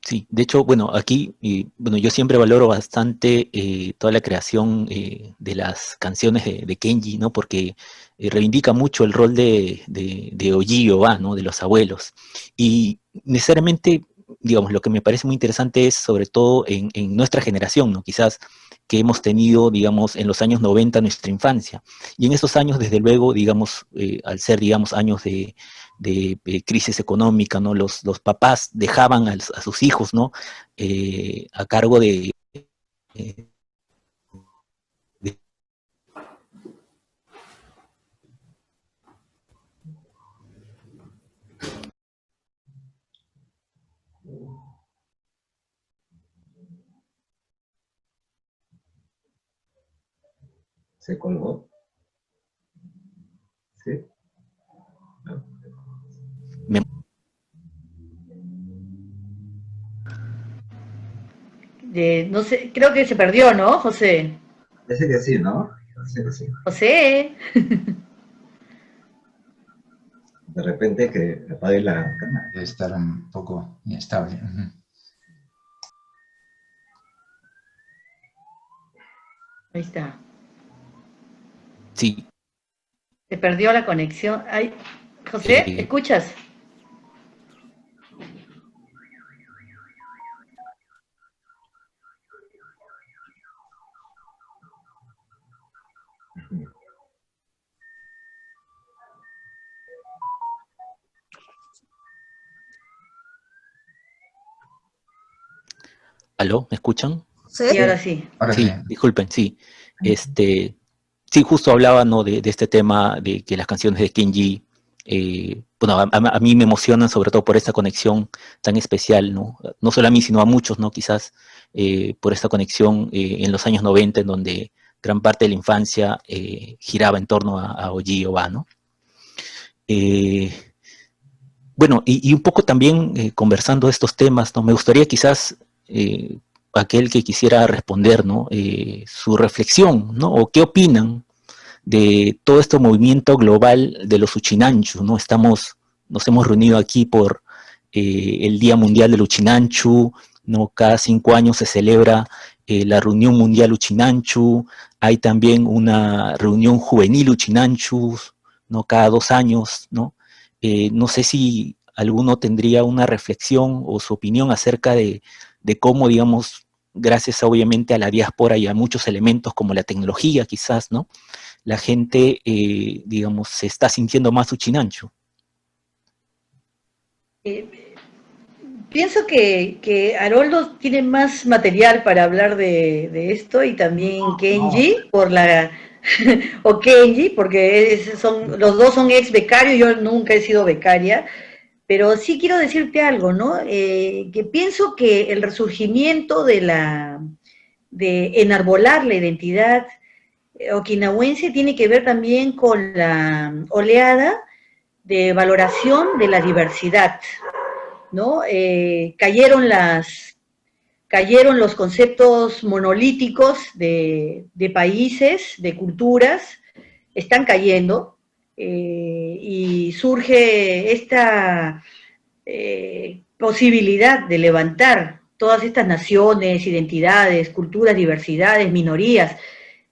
Sí, de hecho, bueno, aquí, bueno, yo siempre valoro bastante toda la creación de las canciones de Kenji, ¿no? Porque reivindica mucho el rol de Oji Oba, ¿no?, de los abuelos. Y necesariamente, digamos, lo que me parece muy interesante es, sobre todo en nuestra generación, ¿no?, quizás que hemos tenido, digamos, en los años 90 nuestra infancia. Y en esos años, desde luego, digamos, al ser, digamos, años de crisis económica, ¿no?, los papás dejaban a sus hijos, ¿no?, a cargo de ¿Se colgó? ¿Sí? No sé, creo que se perdió, ¿no, José? Parece que sí, ¿no? Parece que sí. José, De repente que apague la cámara. Debe estar un poco inestable. Ujú. ahí está. Sí, Se perdió la conexión. Ay, José, eh, ¿escuchas? ¿aló? ¿Me escuchan? ¿Sí? Sí, ahora sí. Ahora sí. Sí, disculpen, sí. Sí, justo hablaba, ¿no? de este tema de que las canciones de Kenji, bueno, a mí me emocionan sobre todo por esta conexión tan especial, ¿no? No solo a mí, sino a muchos, ¿no? Quizás por esta conexión en los años 90, en donde gran parte de la infancia giraba en torno a Oji Oba, ¿no? Eh, bueno, y un poco también conversando estos temas, ¿no? Me gustaría quizás aquel que quisiera responder, ¿no? Su reflexión, ¿no? O qué opinan de todo este movimiento global de los Uchinanchu, ¿no? Nos hemos reunido aquí por el Día Mundial del Uchinanchu, ¿no? Cada 5 años se celebra la Reunión Mundial Uchinanchu, hay también una reunión juvenil Uchinanchu, ¿no? Cada 2 años, ¿no? No sé si alguno tendría una reflexión o su opinión acerca de cómo, digamos, gracias obviamente a la diáspora y a muchos elementos como la tecnología quizás, ¿no? La gente, digamos, se está sintiendo más Uchinanchu. Pienso que Haroldo tiene más material para hablar de esto y también Kenji, o Kenji, porque los dos son ex becarios, yo nunca he sido becaria, pero sí quiero decirte algo, ¿no? Que pienso que el resurgimiento de enarbolar la identidad okinawense tiene que ver también con la oleada de valoración de la diversidad, ¿no? Cayeron los conceptos monolíticos de países, de culturas, están cayendo, y surge esta posibilidad de levantar todas estas naciones, identidades, culturas, diversidades, minorías,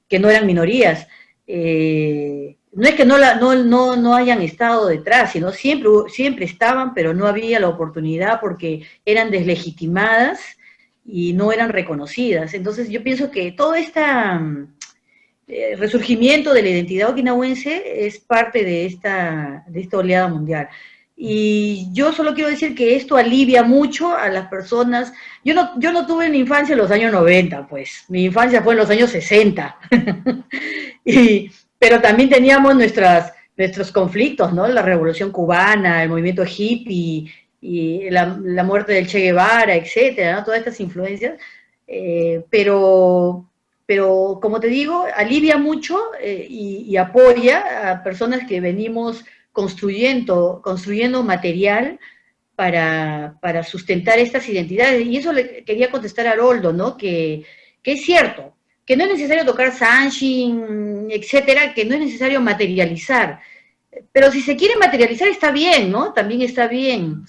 que no eran minorías. No es que no hayan estado detrás, sino siempre estaban, pero no había la oportunidad porque eran deslegitimadas y no eran reconocidas. Entonces yo pienso que todo este resurgimiento de la identidad okinawense es parte de esta oleada mundial. Y yo solo quiero decir que esto alivia mucho a las personas. Yo no tuve una infancia en los años 90, pues. Mi infancia fue en los años 60. Pero también teníamos nuestros conflictos, ¿no? La Revolución Cubana, el movimiento hippie, y la muerte del Che Guevara, etcétera, ¿no? Todas estas influencias. Pero como te digo, alivia mucho y apoya a personas que venimos construyendo material para sustentar estas identidades. Y eso le quería contestar a Haroldo, ¿no? Que es cierto, que no es necesario tocar Sanshin, etcétera, que no es necesario materializar. Pero si se quiere materializar está bien, ¿no? También está bien.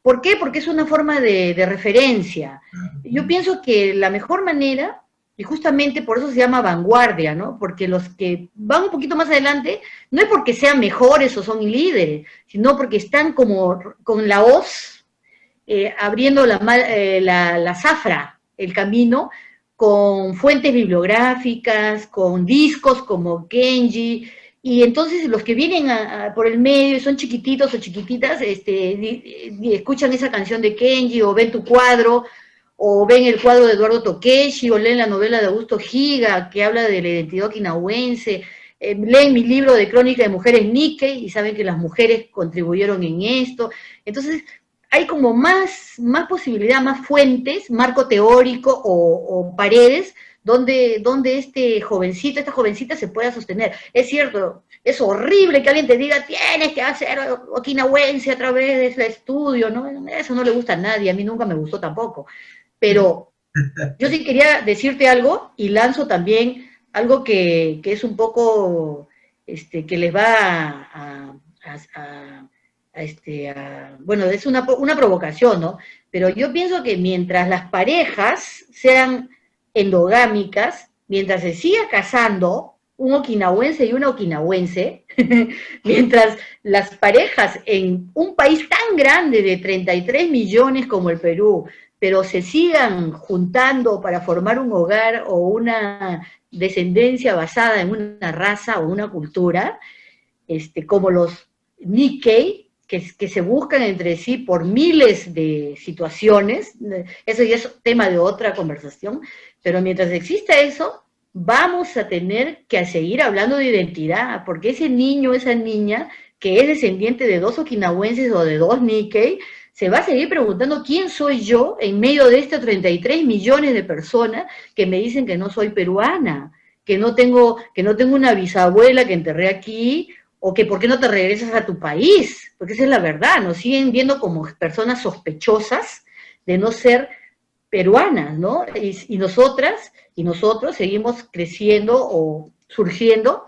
¿Por qué? Porque es una forma de referencia. Yo pienso que la mejor manera, y justamente por eso se llama vanguardia, ¿no? Porque los que van un poquito más adelante, no es porque sean mejores o son líderes, sino porque están como con la hoz, abriendo la zafra, el camino, con fuentes bibliográficas, con discos como Kenji, y entonces los que vienen por el medio son chiquititos o chiquititas, escuchan esa canción de Kenji o ven tu cuadro, o ven el cuadro de Eduardo Tokeshi, o leen la novela de Augusto Higa, que habla de la identidad okinawense, leen mi libro de crónica de mujeres Nikkei, y saben que las mujeres contribuyeron en esto. Entonces, hay como más posibilidad, más fuentes, marco teórico o paredes, donde esta jovencita se pueda sostener. Es cierto, es horrible que alguien te diga, tienes que hacer okinawense a través del estudio, ¿no? Eso no le gusta a nadie, a mí nunca me gustó tampoco. Pero Yo sí quería decirte algo y lanzo también algo que es un poco, que les va bueno, es una provocación, ¿no? Pero yo pienso que mientras las parejas sean endogámicas, mientras se siga casando un okinawense y una okinawense, mientras las parejas en un país tan grande de 33 millones como el Perú, pero se sigan juntando para formar un hogar o una descendencia basada en una raza o una cultura, como los Nikkei, que se buscan entre sí por miles de situaciones, eso ya es tema de otra conversación, pero mientras exista eso, vamos a tener que seguir hablando de identidad, porque ese niño, esa niña, que es descendiente de 2 okinawenses o de 2 Nikkei, se va a seguir preguntando quién soy yo en medio de estos 33 millones de personas que me dicen que no soy peruana, que no tengo una bisabuela que enterré aquí, o que por qué no te regresas a tu país, porque esa es la verdad, nos siguen viendo como personas sospechosas de no ser peruanas, ¿no? Y nosotras y nosotros seguimos creciendo o surgiendo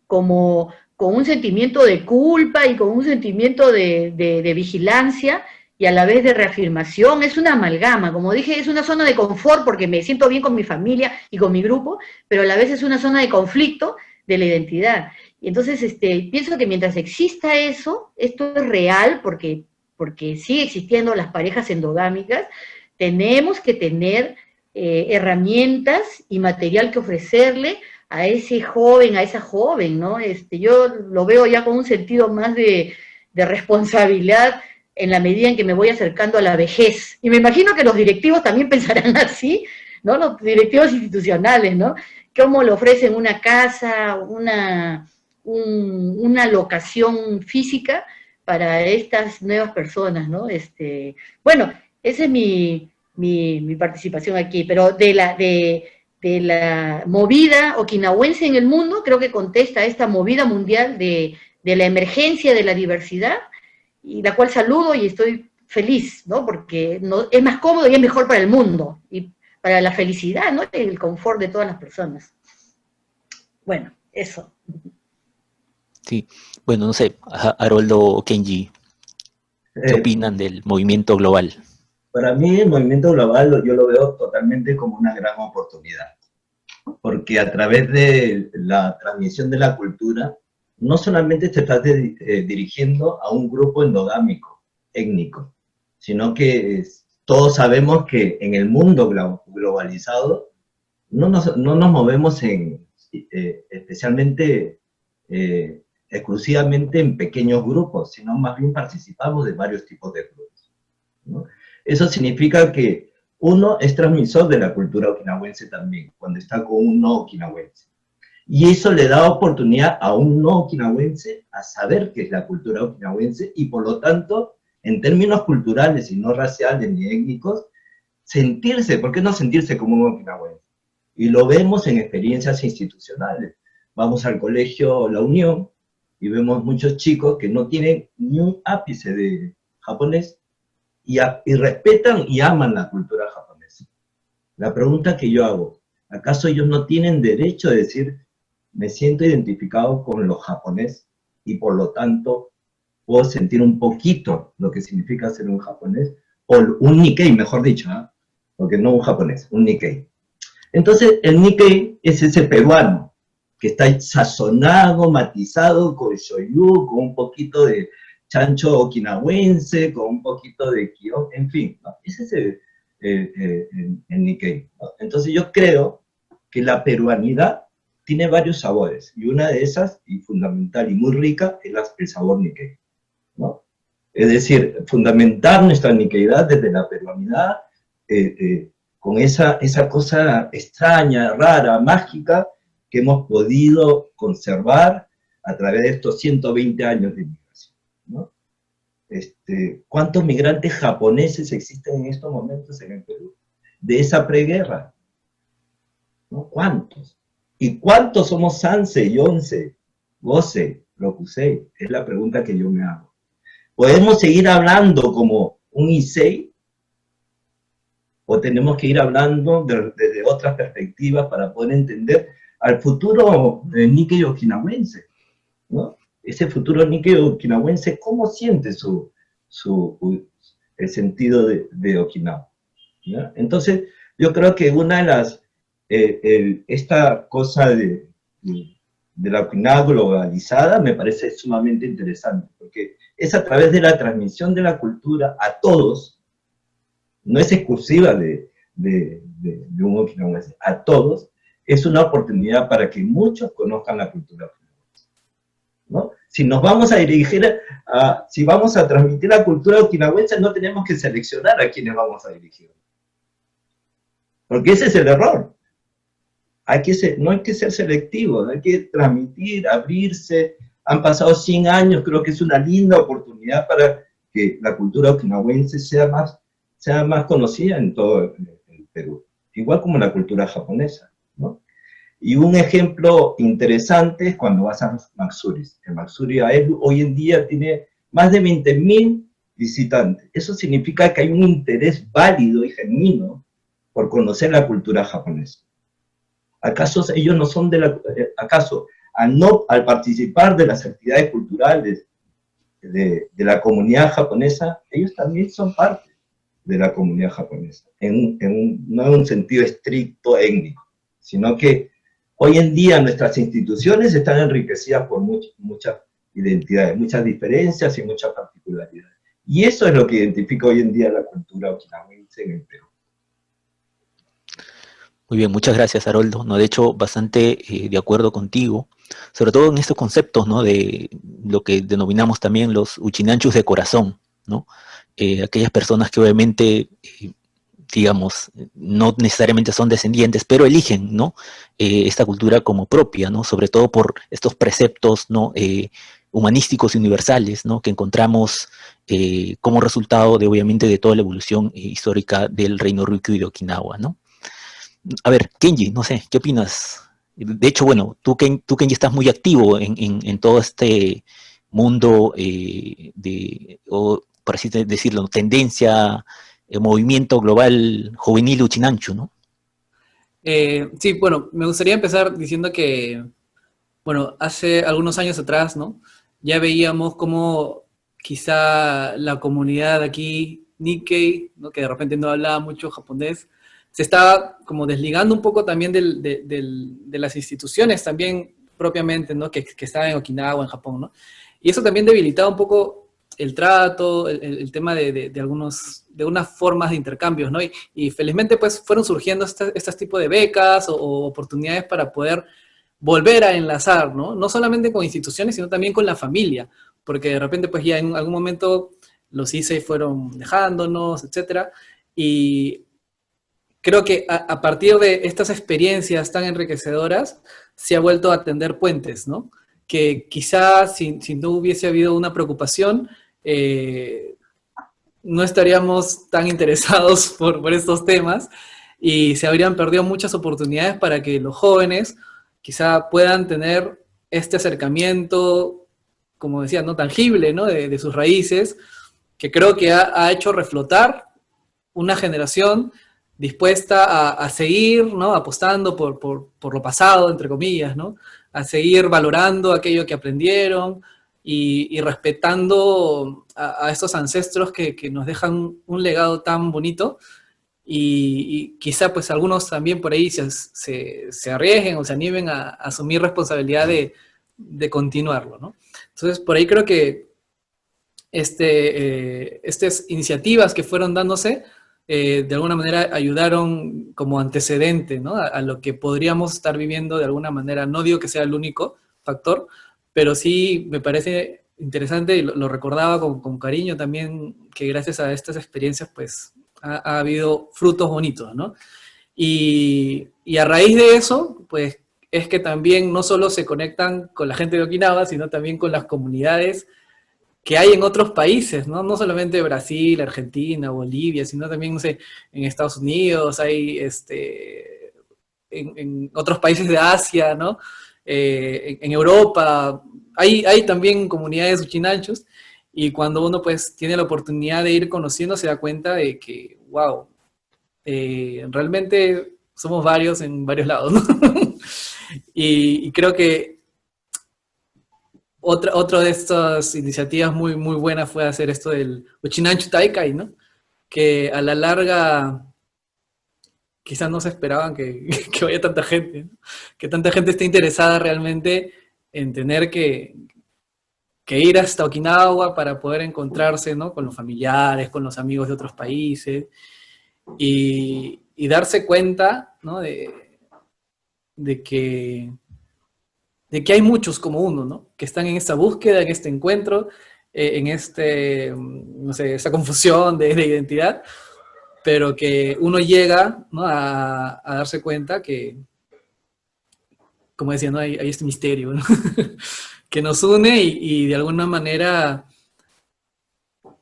como con un sentimiento de culpa y con un sentimiento de vigilancia y a la vez de reafirmación. Es una amalgama, como dije, es una zona de confort porque me siento bien con mi familia y con mi grupo, pero a la vez es una zona de conflicto de la identidad. Y entonces pienso que mientras exista eso, esto es real porque sigue existiendo las parejas endogámicas, tenemos que tener herramientas y material que ofrecerle a ese joven, a esa joven, ¿no? Yo lo veo ya con un sentido más de responsabilidad en la medida en que me voy acercando a la vejez. Y me imagino que los directivos también pensarán así, ¿no? Los directivos institucionales, ¿no? Cómo le ofrecen una casa, una locación física para estas nuevas personas, ¿no? Bueno, esa es mi participación aquí, pero de la movida okinawense en el mundo, creo que contesta a esta movida mundial de la emergencia de la diversidad, y la cual saludo y estoy feliz, ¿no? Porque es más cómodo y es mejor para el mundo, y para la felicidad, ¿no? Y el confort de todas las personas. Bueno, eso. Sí, bueno, no sé, Haroldo o Kenji, ¿qué opinan del movimiento global? Para mí el movimiento global yo lo veo totalmente como una gran oportunidad, porque a través de la transmisión de la cultura, no solamente te estás dirigiendo a un grupo endogámico, étnico, sino que todos sabemos que en el mundo globalizado no nos movemos especialmente, exclusivamente en pequeños grupos, sino más bien participamos de varios tipos de grupos, ¿no? Eso significa que uno es transmisor de la cultura okinawense también, cuando está con un no okinawense. Y eso le da oportunidad a un no okinawense a saber qué es la cultura okinawense y por lo tanto, en términos culturales y no raciales ni étnicos, sentirse, ¿por qué no sentirse como un okinawense? Y lo vemos en experiencias institucionales. Vamos al colegio La Unión y vemos muchos chicos que no tienen ni un ápice de japonés y respetan y aman la cultura japonesa. La pregunta que yo hago, ¿acaso ellos no tienen derecho de decir, me siento identificado con lo japonés y por lo tanto puedo sentir un poquito lo que significa ser un japonés? O un Nikkei, mejor dicho, ¿eh? Porque no un japonés, un Nikkei. Entonces, el Nikkei es ese peruano que está sazonado, matizado con shoyu, con un poquito de chancho okinawense, con un poquito de kyo, en fin, ¿no? Ese es el Nikkei, ¿no? Entonces yo creo que la peruanidad tiene varios sabores, y una de esas, y fundamental y muy rica, es el sabor Nikkei, ¿no? Es decir, fundamentar nuestra Nikkeidad desde la peruanidad, con esa cosa extraña, rara, mágica, que hemos podido conservar a través de estos 120 años de migración, ¿no? ¿Cuántos migrantes japoneses existen en estos momentos en el Perú? De esa preguerra, ¿no? ¿Cuántos? ¿Y cuántos somos Sanse, Yonse, Gose, Rokusei? Es la pregunta que yo me hago. ¿Podemos seguir hablando como un Issei? o tenemos que ir hablando desde otras perspectivas para poder entender al futuro Nikkei okinawense, ¿no? Ese futuro Nikkei okinawense, ¿cómo siente el sentido de Okinawa? ¿Ya? Entonces, yo creo que una de las, esta cosa de la Okinawa globalizada me parece sumamente interesante, porque es a través de la transmisión de la cultura a todos, no es exclusiva de un okinawense, a todos, es una oportunidad para que muchos conozcan la cultura okinawense, ¿no? Si nos vamos a dirigir si vamos a transmitir la cultura okinawense, no tenemos que seleccionar a quienes vamos a dirigir. Porque ese es el error. No hay que ser selectivo, hay que transmitir, abrirse. Han pasado 100 años, creo que es una linda oportunidad para que la cultura okinawense sea más conocida en todo el Perú. Igual como la cultura japonesa, ¿no? Y un ejemplo interesante es cuando vas a los Matsuris. El Matsuri Aelu hoy en día tiene más de 20.000 visitantes. Eso significa que hay un interés válido y genuino por conocer la cultura japonesa. ¿Acaso ellos no son acaso al participar de las actividades culturales de la comunidad japonesa, ellos también son parte de la comunidad japonesa, no en un sentido estricto étnico, sino que hoy en día nuestras instituciones están enriquecidas por muchas identidades, muchas diferencias y muchas particularidades. Y eso es lo que identifica hoy en día la cultura okinawense en el Perú. Muy bien, muchas gracias, Haroldo. No, de hecho, bastante de acuerdo contigo, sobre todo en estos conceptos, ¿no? De lo que denominamos también los uchinanchus de corazón, ¿no? Aquellas personas que obviamente, digamos, no necesariamente son descendientes, pero eligen, ¿no? Esta cultura como propia, ¿no? Sobre todo por estos preceptos, ¿no? Humanísticos y universales, ¿no? Que encontramos como resultado de, obviamente, de toda la evolución histórica del reino Ryukyu y de Okinawa, ¿no? A ver, Kenji, no sé, ¿qué opinas? De hecho, bueno, tú Kenji, estás muy activo en todo este mundo o por así decirlo, tendencia, movimiento global juvenil Uchinanchu, ¿no? Sí, bueno, me gustaría empezar diciendo que, bueno, hace algunos años atrás, ¿no? Ya veíamos cómo quizá la comunidad aquí, Nikkei, ¿no? Que de repente no hablaba mucho japonés, se estaba como desligando un poco también de las instituciones también propiamente, ¿no? Que estaban en Okinawa, en Japón, ¿no? Y eso también debilitaba un poco el trato, el tema de unas formas de intercambios, ¿no? Y felizmente pues fueron surgiendo estos tipos de becas o oportunidades para poder volver a enlazar, ¿no? No solamente con instituciones, sino también con la familia, porque de repente pues ya en algún momento los ISEI fueron dejándonos, etcétera, y creo que a partir de estas experiencias tan enriquecedoras se ha vuelto a tender puentes, ¿no? Que quizás si no hubiese habido una preocupación, no estaríamos tan interesados por estos temas y se habrían perdido muchas oportunidades para que los jóvenes quizá puedan tener este acercamiento, como decía, no tangible, ¿no? De sus raíces, que creo que ha hecho reflotar una generación dispuesta a seguir, ¿no? Apostando por lo pasado, entre comillas, ¿no? A seguir valorando aquello que aprendieron y respetando a estos ancestros que nos dejan un legado tan bonito y quizá pues algunos también por ahí se arriesguen o se animen a asumir responsabilidad de continuarlo, ¿no? Entonces por ahí creo que estas iniciativas que fueron dándose de alguna manera ayudaron como antecedente, ¿no? A lo que podríamos estar viviendo de alguna manera. No digo que sea el único factor, pero sí me parece interesante y lo recordaba con cariño también, que gracias a estas experiencias pues ha habido frutos bonitos, ¿no? Y a raíz de eso, pues es que también no solo se conectan con la gente de Okinawa, sino también con las comunidades que hay en otros países, ¿no? No solamente Brasil, Argentina, Bolivia, sino también, no sé, en Estados Unidos, hay en otros países de Asia, ¿no? En Europa, hay también comunidades uchinanchos, y cuando uno pues tiene la oportunidad de ir conociendo, se da cuenta de que, wow, realmente somos varios en varios lados, ¿no? Y creo que otra de estas iniciativas muy, muy buenas fue hacer esto del Uchinanchu Taikai, ¿no? Que a la larga quizás no se esperaban que vaya tanta gente, ¿no? Que tanta gente esté interesada realmente en tener que ir hasta Okinawa para poder encontrarse, ¿no? Con los familiares, con los amigos de otros países, y darse cuenta, ¿no? de que hay muchos como uno, ¿no? Que están en esta búsqueda, en este encuentro, en no sé, esa confusión de identidad, pero que uno llega, ¿no? a darse cuenta que, como decía, ¿no? Hay este misterio, ¿no? que nos une y de alguna manera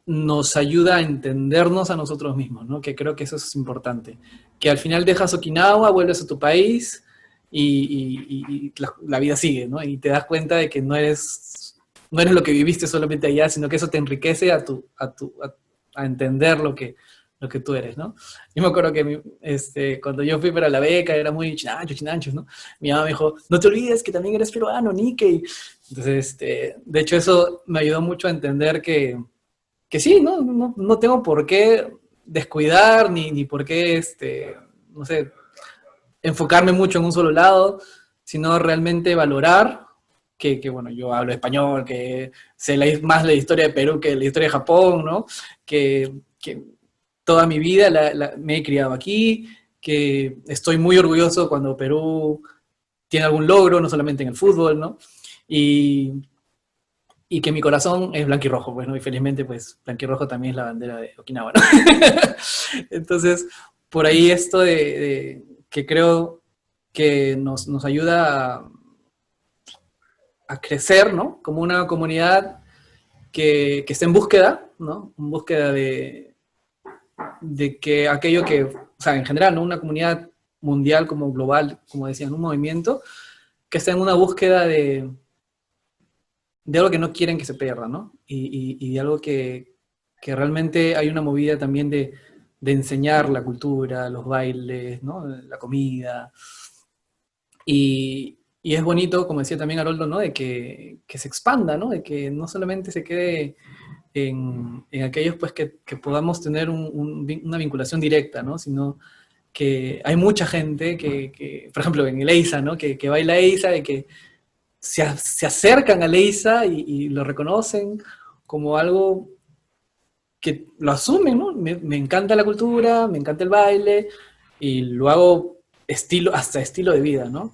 nos ayuda a entendernos a nosotros mismos, ¿no? Que creo que eso es importante. Que al final dejas Okinawa, vuelves a tu país y la vida sigue, ¿no? Y te das cuenta de que no eres lo que viviste solamente allá, sino que eso te enriquece a entender lo que tú eres, ¿no? Yo me acuerdo que cuando yo fui para la beca era muy chinanchos, ¿no? Mi mamá me dijo, no te olvides que también eres peruano, Nikkei. Entonces, de hecho eso me ayudó mucho a entender que sí, no tengo por qué descuidar, ni por qué, no sé, enfocarme mucho en un solo lado, sino realmente valorar que bueno, yo hablo español, que sé más la historia de Perú que la historia de Japón, ¿no? Que toda mi vida me he criado aquí, que estoy muy orgulloso cuando Perú tiene algún logro, no solamente en el fútbol, ¿no? Y que mi corazón es blanquirrojo, pues, ¿no? Y felizmente, pues, blanquirrojo también es la bandera de Okinawa, ¿no? Entonces, por ahí esto que creo que nos ayuda a crecer, ¿no? Como una comunidad que está en búsqueda, ¿no? En búsqueda de que aquello que, o sea, en general, ¿no? Una comunidad mundial como global, como decían, un movimiento, que está en una búsqueda de algo que no quieren que se pierda, ¿no? Y de algo que realmente hay una movida también de enseñar la cultura, los bailes, ¿no? La comida. Y es bonito, como decía también Haroldo, ¿no? De que se expanda, ¿no? De que no solamente se quede en aquellos pues que podamos tener una vinculación directa, ¿no? Sino que hay mucha gente que por ejemplo, en el EISA, ¿no? Que baila EISA y que se acercan a Leisa y lo reconocen como algo que lo asumen, ¿no? Me encanta la cultura, me encanta el baile, y lo hago hasta estilo de vida, ¿no?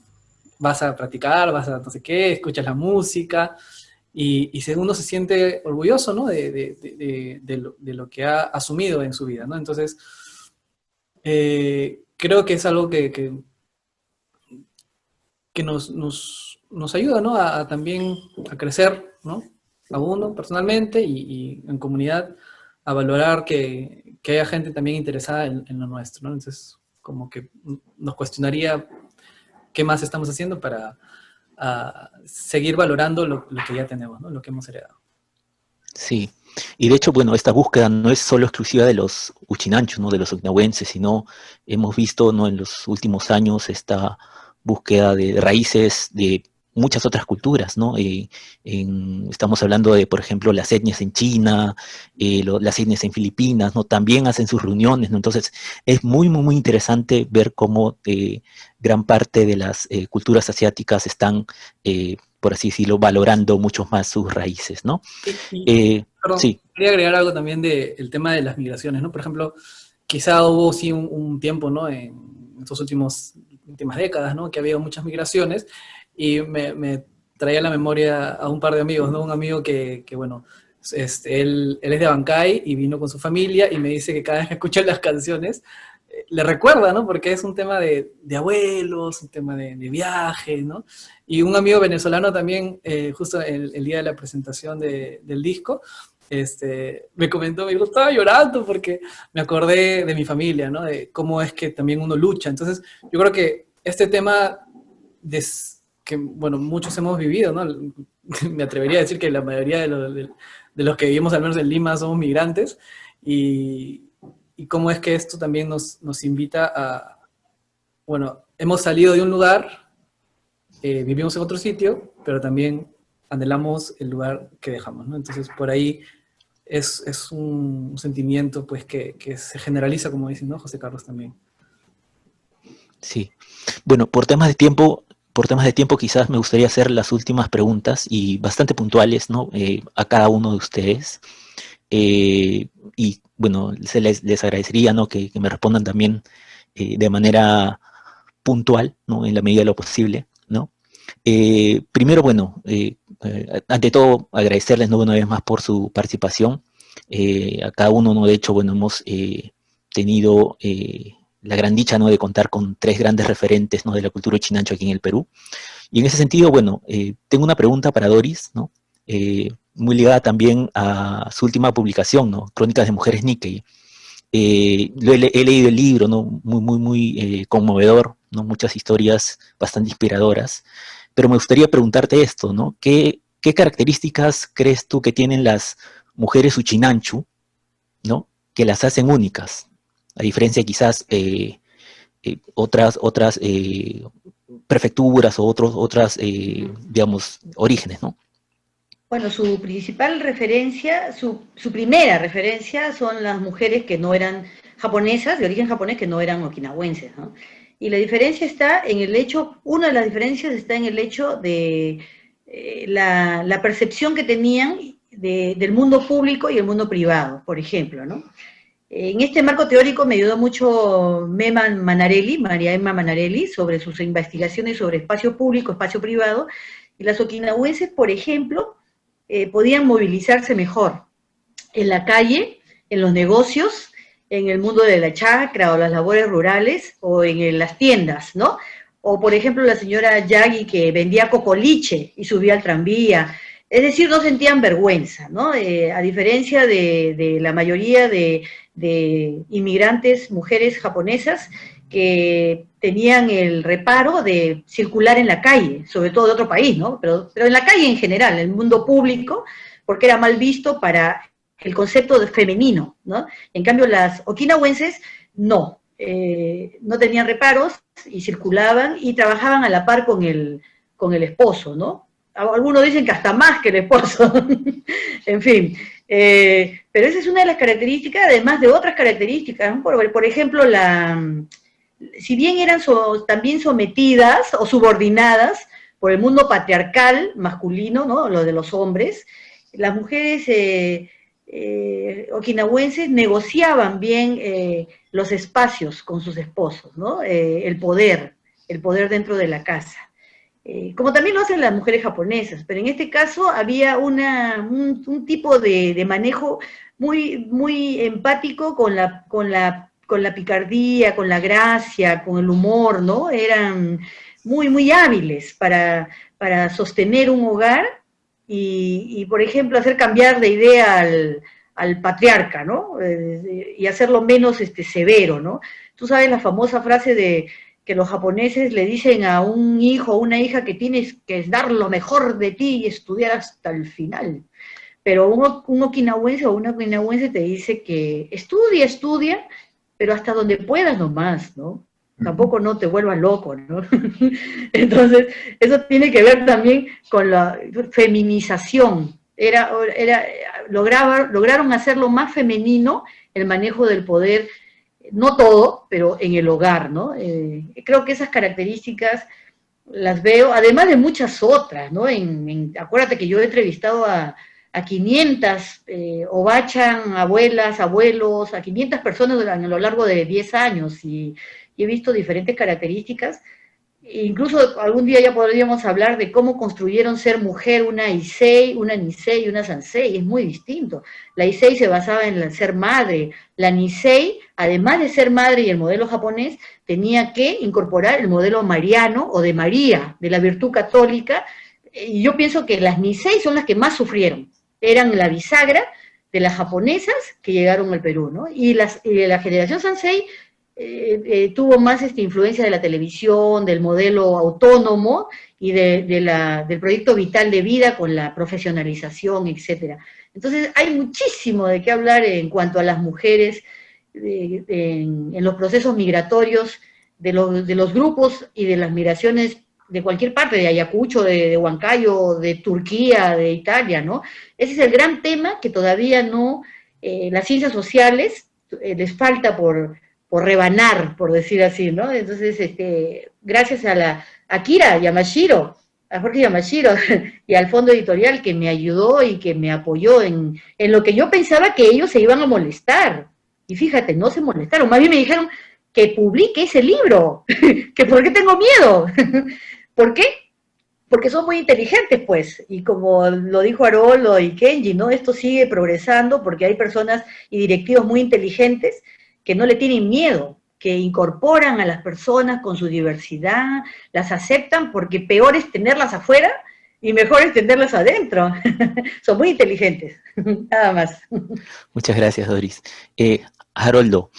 Vas a practicar, vas a no sé qué, escuchas la música, y uno se siente orgulloso, ¿no? De lo que ha asumido en su vida, ¿no? Entonces, creo que es algo que nos ayuda, ¿no? También a crecer, ¿no? A uno personalmente y en comunidad, a valorar que haya gente también interesada en lo nuestro, ¿no? Entonces, como que nos cuestionaría qué más estamos haciendo para seguir valorando lo que ya tenemos, ¿no? Lo que hemos heredado. Sí, y de hecho, bueno, esta búsqueda no es solo exclusiva de los uchinanchos, ¿no? De los okinawenses, sino hemos visto, ¿no? En los últimos años esta búsqueda de raíces de muchas otras culturas, ¿no? Estamos hablando de, por ejemplo, las etnias en China, las etnias en Filipinas, ¿no? También hacen sus reuniones, ¿no? Entonces, es muy, muy, muy interesante ver cómo gran parte de las culturas asiáticas están, por así decirlo, valorando mucho más sus raíces, ¿no? Perdón, Sí. quería agregar algo también del tema de las migraciones, ¿no? Por ejemplo, quizá hubo sí un tiempo, ¿no? En estos últimas décadas, ¿no? Que había muchas migraciones, y me traía a la memoria a un par de amigos, ¿no? Un amigo que bueno, él es de Abancay y vino con su familia, y me dice que cada vez que escucha las canciones, le recuerda, ¿no? Porque es un tema de abuelos, un tema de viaje, ¿no? Y un amigo venezolano también, justo el día de la presentación del disco, me comentó, me dijo, estaba llorando porque me acordé de mi familia, ¿no? De cómo es que también uno lucha. Entonces, yo creo que este tema que, bueno, muchos hemos vivido, ¿no? Me atrevería a decir que la mayoría de los que vivimos, al menos en Lima, somos migrantes, y y cómo es que esto también nos invita a, bueno, hemos salido de un lugar, vivimos en otro sitio, pero también anhelamos el lugar que dejamos, ¿no? Entonces, por ahí es un sentimiento pues que se generaliza, como dicen, ¿no? José Carlos también. Sí. Bueno, por temas de tiempo quizás me gustaría hacer las últimas preguntas y bastante puntuales, ¿no? A cada uno de ustedes. Y bueno, les agradecería, ¿no? que me respondan también de manera puntual, ¿no? En la medida de lo posible, ¿no? Primero, bueno, ante todo agradecerles, ¿no? Una vez más por su participación. A cada uno, ¿no? De hecho, bueno, hemos tenido la gran dicha, ¿no? De contar con 3 grandes referentes, ¿no? De la cultura chinancho aquí en el Perú. Y en ese sentido, bueno, tengo una pregunta para Doris, ¿no? Muy ligada también a su última publicación, ¿no? Crónicas de Mujeres Nikkei. He leído el libro, ¿no? Muy conmovedor, ¿no? Muchas historias bastante inspiradoras. Pero me gustaría preguntarte esto, ¿no? ¿Qué características crees tú que tienen las mujeres Uchinanchu, ¿no? Que las hacen únicas? A diferencia quizás otras prefecturas o otras, digamos, orígenes, ¿no? Bueno, su principal referencia, su primera referencia son las mujeres que no eran japonesas, de origen japonés, que no eran okinawenses, ¿no? Y la diferencia está en el hecho, una de las diferencias está en el hecho de la percepción que tenían del mundo público y el mundo privado, por ejemplo, ¿no? En este marco teórico me ayudó mucho María Emma Manarelli, sobre sus investigaciones sobre espacio público, espacio privado, y las okinawenses, por ejemplo, podían movilizarse mejor en la calle, en los negocios, en el mundo de la chacra o las labores rurales, o en las tiendas, ¿no? O, por ejemplo, la señora Yagi que vendía cocoliche y subía al tranvía. Es decir, no sentían vergüenza, ¿no? A diferencia de la mayoría de inmigrantes, mujeres japonesas, que tenían el reparo de circular en la calle, sobre todo de otro país, ¿no? Pero en la calle en general, en el mundo público, porque era mal visto para el concepto de femenino, ¿no? En cambio, las okinawenses no, no tenían reparos y circulaban y trabajaban a la par con el esposo, ¿no? Algunos dicen que hasta más que el esposo, en fin. Pero esa es una de las características, además de otras características, ¿no? Por ejemplo, si bien eran también sometidas o subordinadas por el mundo patriarcal masculino, ¿no? Lo de los hombres, las mujeres okinawenses negociaban bien los espacios con sus esposos, ¿no? El poder dentro de la casa. Como también lo hacen las mujeres japonesas, pero en este caso había un tipo de manejo muy empático con la picardía, con la gracia, con el humor, ¿no? Eran muy hábiles para sostener un hogar y, por ejemplo, hacer cambiar de idea al patriarca, ¿no? Y hacerlo menos severo, ¿no? Tú sabes la famosa frase de que los japoneses le dicen a un hijo o una hija que tienes que dar lo mejor de ti y estudiar hasta el final. Pero un okinawense o una okinawense te dice que estudia, pero hasta donde puedas nomás, ¿no? Tampoco no te vuelvas loco, ¿no? Entonces, eso tiene que ver también con la feminización. Lograron hacerlo más femenino el manejo del poder, no todo, pero en el hogar, ¿no? Creo que esas características las veo, además de muchas otras, ¿no? Acuérdate que yo he entrevistado a 500 obachan, abuelas, abuelos, a 500 personas a lo largo de 10 años y he visto diferentes características. Incluso algún día ya podríamos hablar de cómo construyeron ser mujer una Issei, una Nisei y una Sansei, es muy distinto. La Issei se basaba en ser madre, la Nisei, además de ser madre y el modelo japonés, tenía que incorporar el modelo mariano o de María, de la virtud católica, y yo pienso que las Nisei son las que más sufrieron, eran la bisagra de las japonesas que llegaron al Perú, ¿no? Y la generación Sansei tuvo más influencia de la televisión, del modelo autónomo y del proyecto vital de vida con la profesionalización, etc. Entonces hay muchísimo de qué hablar en cuanto a las mujeres en los procesos migratorios de los grupos y de las migraciones de cualquier parte, de Ayacucho, de Huancayo, de Turquía, de Italia, ¿no? Ese es el gran tema que todavía no, las ciencias sociales les falta por rebanar, por decir así, ¿no? Entonces, gracias a Kira Yamashiro, a Jorge Yamashiro y al fondo editorial que me ayudó y que me apoyó en lo que yo pensaba que ellos se iban a molestar. Y fíjate, no se molestaron, más bien me dijeron que publique ese libro, que por qué tengo miedo. ¿Por qué? Porque son muy inteligentes, pues, y como lo dijo Haroldo y Kenji, ¿no? Esto sigue progresando porque hay personas y directivos muy inteligentes que no le tienen miedo, que incorporan a las personas con su diversidad, las aceptan, porque peor es tenerlas afuera y mejor es tenerlas adentro. Son muy inteligentes, nada más. Muchas gracias, Doris. Haroldo,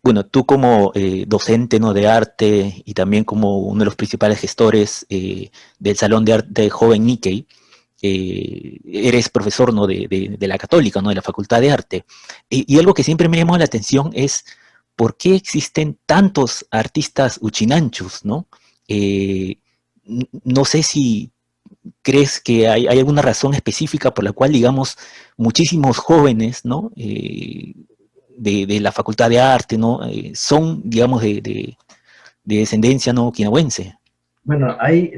bueno, tú como docente, ¿no?, de arte y también como uno de los principales gestores del Salón de Arte Joven Nikkei, eres profesor, ¿no?, de la Católica, ¿no?, de la Facultad de Arte. Y algo que siempre me llamó la atención es por qué existen tantos artistas uchinanchus, ¿no? No sé si crees que hay alguna razón específica por la cual, digamos, muchísimos jóvenes, ¿no?, de la Facultad de Arte, ¿no?, son, digamos, de descendencia, ¿no?, okinawense. Bueno,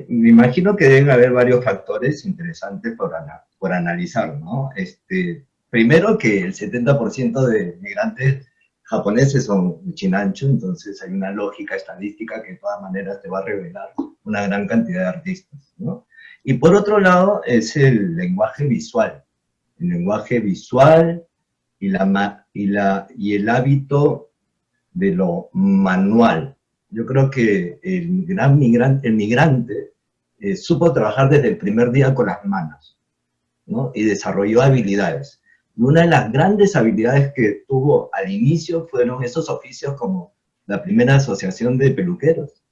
me imagino que deben haber varios factores interesantes por analizar, ¿no? Primero que el 70% de migrantes japoneses son uchinancho, entonces hay una lógica estadística que de todas maneras te va a revelar una gran cantidad de artistas, ¿no? Y por otro lado es el lenguaje visual. El lenguaje visual y el hábito de lo manual. Yo creo que el migrante supo trabajar desde el primer día con las manos, ¿no? Y desarrolló habilidades. Y una de las grandes habilidades que tuvo al inicio fueron esos oficios como la primera asociación de peluqueros,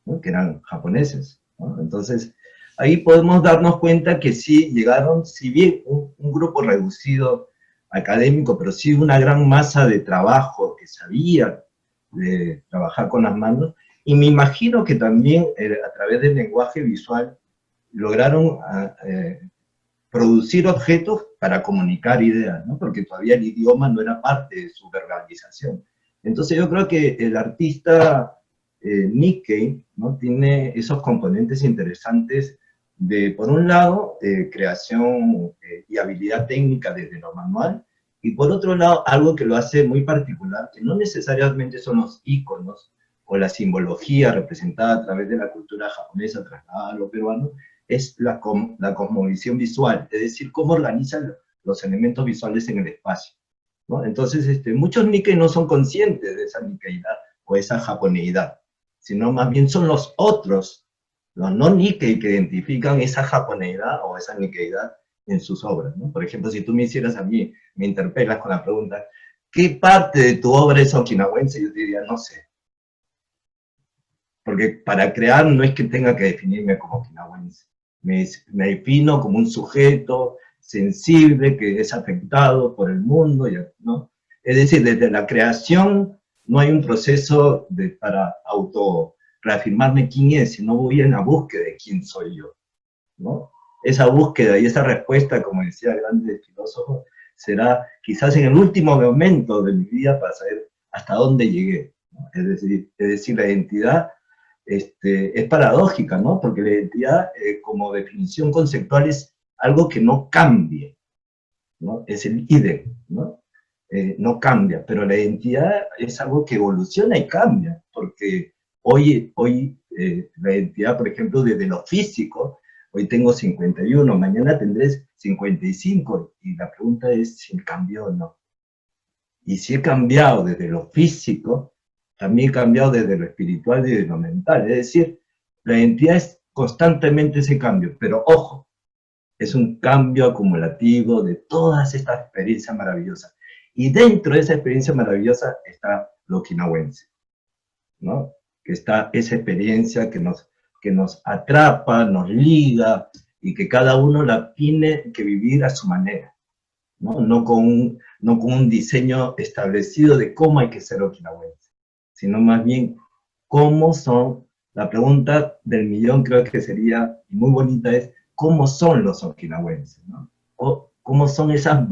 ¿no?, que eran japoneses, ¿no? Entonces, ahí podemos darnos cuenta que sí llegaron, si bien un grupo reducido académico, pero sí una gran masa de trabajo que sabía de trabajar con las manos, y me imagino que también a través del lenguaje visual lograron producir objetos para comunicar ideas, ¿no? Porque todavía el idioma no era parte de su verbalización. Entonces yo creo que el artista Nikkei, ¿no?, tiene esos componentes interesantes de, por un lado, creación y habilidad técnica desde lo manual, y por otro lado, algo que lo hace muy particular, que no necesariamente son los íconos o la simbología representada a través de la cultura japonesa trasladada a lo peruano, es la cosmovisión visual, es decir, cómo organizan los elementos visuales en el espacio, ¿no? Entonces, muchos Nikkei no son conscientes de esa Nikkeidad o esa japoneidad, sino más bien son los otros, los no Nikkei, que identifican esa japoneidad o esa Nikkeidad en sus obras, ¿no? Por ejemplo, si tú me hicieras a mí, me interpelas con la pregunta, ¿qué parte de tu obra es okinawense? Yo diría, no sé. Porque para crear no es que tenga que definirme como okinawense. Me defino como un sujeto sensible que es afectado por el mundo, ¿no? Es decir, desde la creación no hay un proceso para reafirmarme quién es, sino voy en la búsqueda de quién soy yo, ¿no? Esa búsqueda y esa respuesta, como decía grandes filósofos, será quizás en el último momento de mi vida para saber hasta dónde llegué, ¿no? Es decir, la identidad es paradójica, ¿no? Porque la identidad, como definición conceptual, es algo que no cambie, ¿no? Es el idem, ¿no? No cambia, pero la identidad es algo que evoluciona y cambia, porque hoy la identidad, por ejemplo, desde lo físico, hoy tengo 51, mañana tendré 55, y la pregunta es si cambió o no. Y si he cambiado desde lo físico, también he cambiado desde lo espiritual y desde lo mental. Es decir, la identidad es constantemente ese cambio, pero ojo, es un cambio acumulativo de todas estas experiencias maravillosas. Y dentro de esa experiencia maravillosa está lo okinawense, ¿no? Que está esa experiencia que nos atrapa, nos liga, y que cada uno la tiene que vivir a su manera, ¿no? No con no con un diseño establecido de cómo hay que ser okinawense, sino más bien cómo son. La pregunta del millón creo que sería, y muy bonita, es cómo son los okinawenses, ¿no? O cómo son esas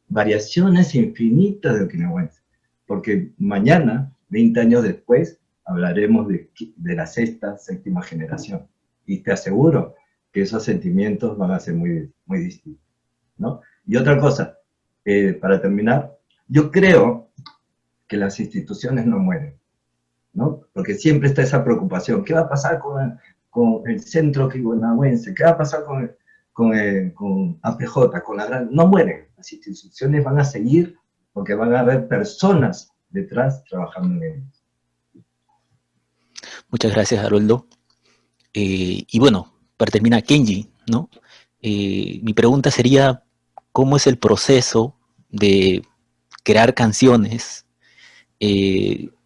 variaciones infinitas de okinawenses. Porque mañana, 20 años después, hablaremos de la sexta, séptima generación. Y te aseguro que esos sentimientos van a ser muy, muy distintos, ¿no? Y otra cosa, para terminar, yo creo que las instituciones no mueren, ¿no? Porque siempre está esa preocupación. ¿Qué va a pasar con el centro okinawense? ¿Qué va a pasar con APJ, con la gran? No mueren. Las instituciones van a seguir porque van a haber personas detrás trabajando en ellas. Muchas gracias, Haroldo. Y bueno, para terminar, Kenji, ¿no? Mi pregunta sería, ¿cómo es el proceso de crear canciones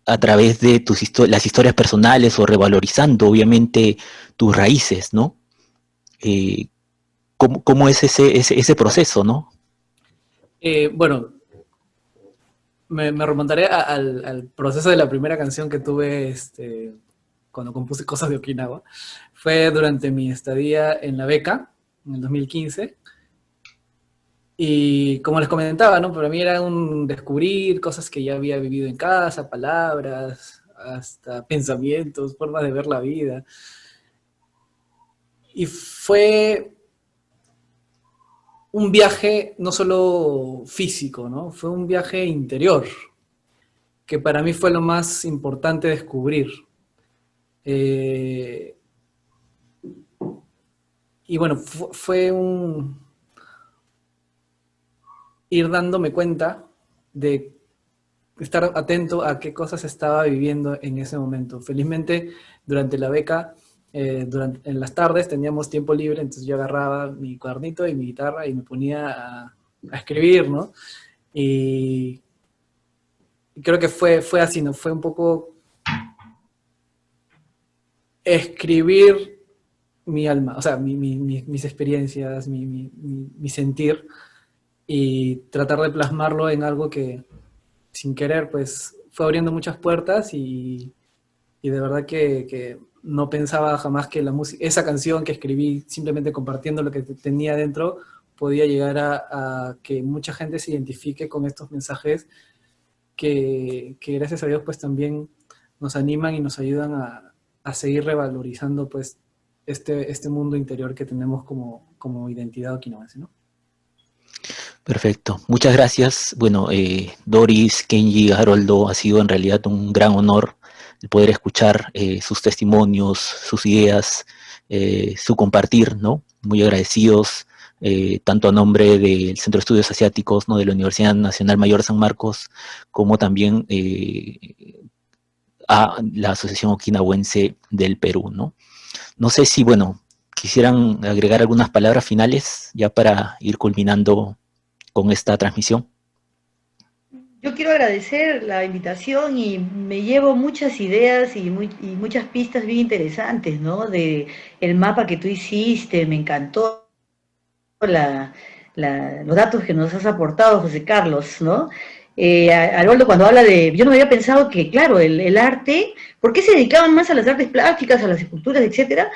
a través de las historias personales o revalorizando, obviamente, tus raíces, ¿no? ¿Cómo es ese proceso, no? Bueno, me remontaré al proceso de la primera canción que tuve cuando compuse Cosas de Okinawa. Fue durante mi estadía en la beca, en el 2015. Y como les comentaba, ¿no? Para mí era un descubrir cosas que ya había vivido en casa, palabras, hasta pensamientos, formas de ver la vida. Y fue un viaje no solo físico, ¿no? Fue un viaje interior, que para mí fue lo más importante descubrir. Y bueno, fue un ir dándome cuenta de estar atento a qué cosas estaba viviendo en ese momento. Felizmente, durante la beca, en las tardes teníamos tiempo libre, entonces yo agarraba mi cuadernito y mi guitarra y me ponía a escribir, ¿no? Y creo que fue así, ¿no? Fue un poco escribir mi alma, o sea, mis experiencias, mi sentir, y tratar de plasmarlo en algo que, sin querer, pues, fue abriendo muchas puertas y de verdad que no pensaba jamás que esa canción que escribí, simplemente compartiendo lo que tenía dentro, podía llegar a que mucha gente se identifique con estos mensajes que gracias a Dios pues también nos animan y nos ayudan a seguir revalorizando pues este mundo interior que tenemos como identidad okinawense, ¿no? Perfecto, muchas gracias. Bueno, Doris, Kenji, Haroldo, ha sido en realidad un gran honor el poder escuchar sus testimonios, sus ideas, su compartir, ¿no? Muy agradecidos, tanto a nombre del Centro de Estudios Asiáticos, ¿no? De la Universidad Nacional Mayor de San Marcos, como también a la Asociación Okinawense del Perú, ¿no? No sé si, bueno, quisieran agregar algunas palabras finales ya para ir culminando con esta transmisión. Yo quiero agradecer la invitación y me llevo muchas ideas y muchas pistas bien interesantes, ¿no? De el mapa que tú hiciste, me encantó los datos que nos has aportado, José Carlos, ¿no? Haroldo, cuando habla yo no había pensado que, claro, el arte, ¿por qué se dedicaban más a las artes plásticas, a las esculturas, etcétera?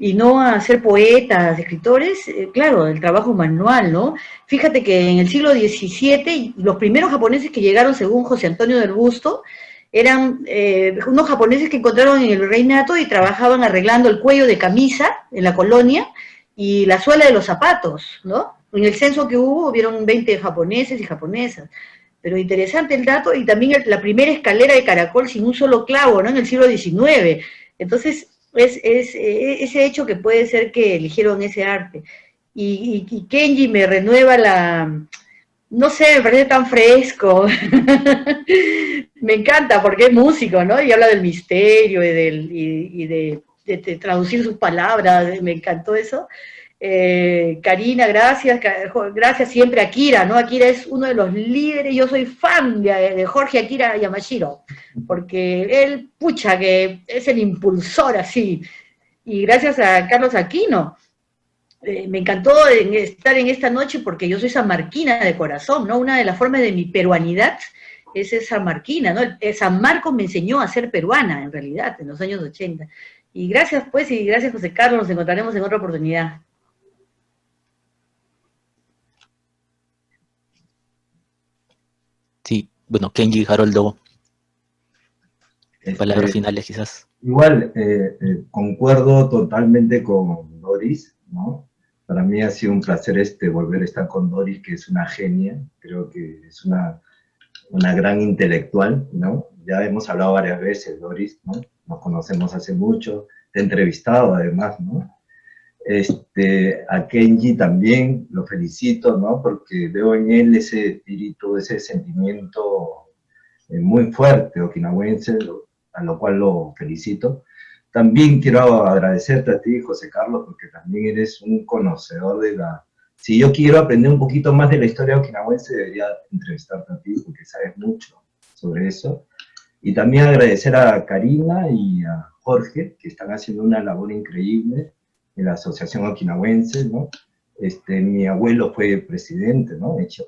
Y no a ser poetas, escritores, claro, el trabajo manual, ¿no? Fíjate que en el siglo XVII, los primeros japoneses que llegaron, según José Antonio del Busto, eran unos japoneses que encontraron en el virreinato y trabajaban arreglando el cuello de camisa en la colonia y la suela de los zapatos, ¿no? En el censo que hubo, hubieron 20 japoneses y japonesas. Pero interesante el dato, y también la primera escalera de caracol sin un solo clavo, ¿no? En el siglo XIX. Entonces, es ese hecho que puede ser que eligieron ese arte. Y Kenji me renueva no sé, me parece tan fresco. Me encanta porque es músico, ¿no? Y habla del misterio y de traducir sus palabras, me encantó eso. Karina, gracias siempre a Akira, ¿no? Akira es uno de los líderes, yo soy fan de Jorge Akira Yamashiro, porque él, pucha, que es el impulsor así, y gracias a Carlos Aquino, me encantó estar en esta noche porque yo soy sanmarquina de corazón, ¿no? Una de las formas de mi peruanidad es ser sanmarquina, ¿no? San Marcos me enseñó a ser peruana, en realidad, en los años 80. Y gracias, pues, y gracias, José Carlos, nos encontraremos en otra oportunidad. Sí, bueno, Kenji, Haroldo, palabras finales quizás. Igual, concuerdo totalmente con Doris, ¿no? Para mí ha sido un placer volver a estar con Doris, que es una genia, creo que es una gran intelectual, ¿no? Ya hemos hablado varias veces, Doris, ¿no? Nos conocemos hace mucho, te he entrevistado además, ¿no? A Kenji también lo felicito, ¿no? Porque veo en él ese espíritu, ese sentimiento muy fuerte okinawense, a lo cual lo felicito. También quiero agradecerte a ti, José Carlos, porque también eres un conocedor de la... Si yo quiero aprender un poquito más de la historia okinawense, debería entrevistarte a ti, porque sabes mucho sobre eso. Y también agradecer a Karina y a Jorge, que están haciendo una labor increíble en la Asociación Okinawense, ¿no? Mi abuelo fue presidente, ¿no? Eiichi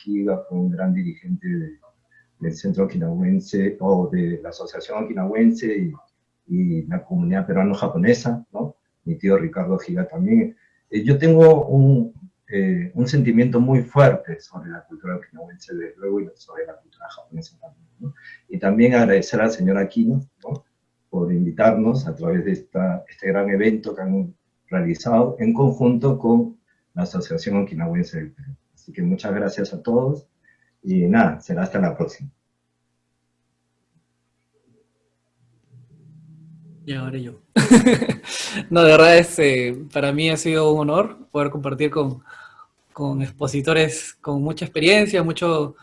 Higa fue un gran dirigente del Centro Okinawense, o de la Asociación Okinawense y la comunidad peruano-japonesa, ¿no? Mi tío Ricardo Higa también. Yo tengo un sentimiento muy fuerte sobre la cultura okinawense, desde luego, y sobre la cultura japonesa también, ¿no? Y también agradecer al señor Aquino, ¿no? Por invitarnos a través de este gran evento que han realizado en conjunto con la Asociación Okinawense del Perú. Así que muchas gracias a todos y nada, será hasta la próxima. Y ahora yo. No, de verdad para mí ha sido un honor poder compartir con expositores con mucha experiencia, con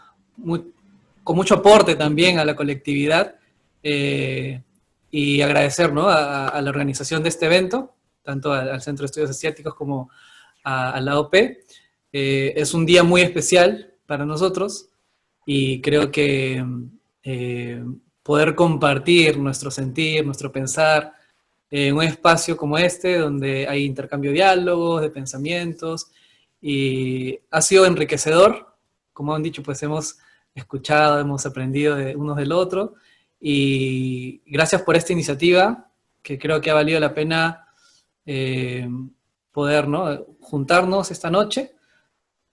mucho aporte también a la colectividad, y agradecer, ¿no? a la organización de este evento, tanto al Centro de Estudios Asiáticos como a la OP. Es un día muy especial para nosotros y creo que poder compartir nuestro sentir, nuestro pensar en un espacio como este, donde hay intercambio de diálogos, de pensamientos, y ha sido enriquecedor. Como han dicho, pues hemos escuchado, hemos aprendido de unos del otro, y gracias por esta iniciativa, que creo que ha valido la pena poder, ¿no? juntarnos esta noche,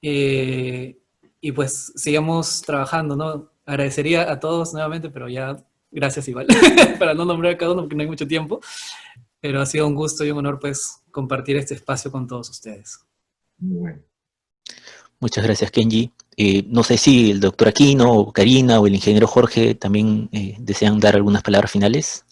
y pues sigamos trabajando, ¿no? Agradecería a todos nuevamente, pero ya gracias igual, para no nombrar a cada uno porque no hay mucho tiempo, pero ha sido un gusto y un honor pues compartir este espacio con todos ustedes. Muy bueno. Muchas gracias, Kenji. No sé si el doctor Aquino, o Karina, o el ingeniero Jorge también desean dar algunas palabras finales.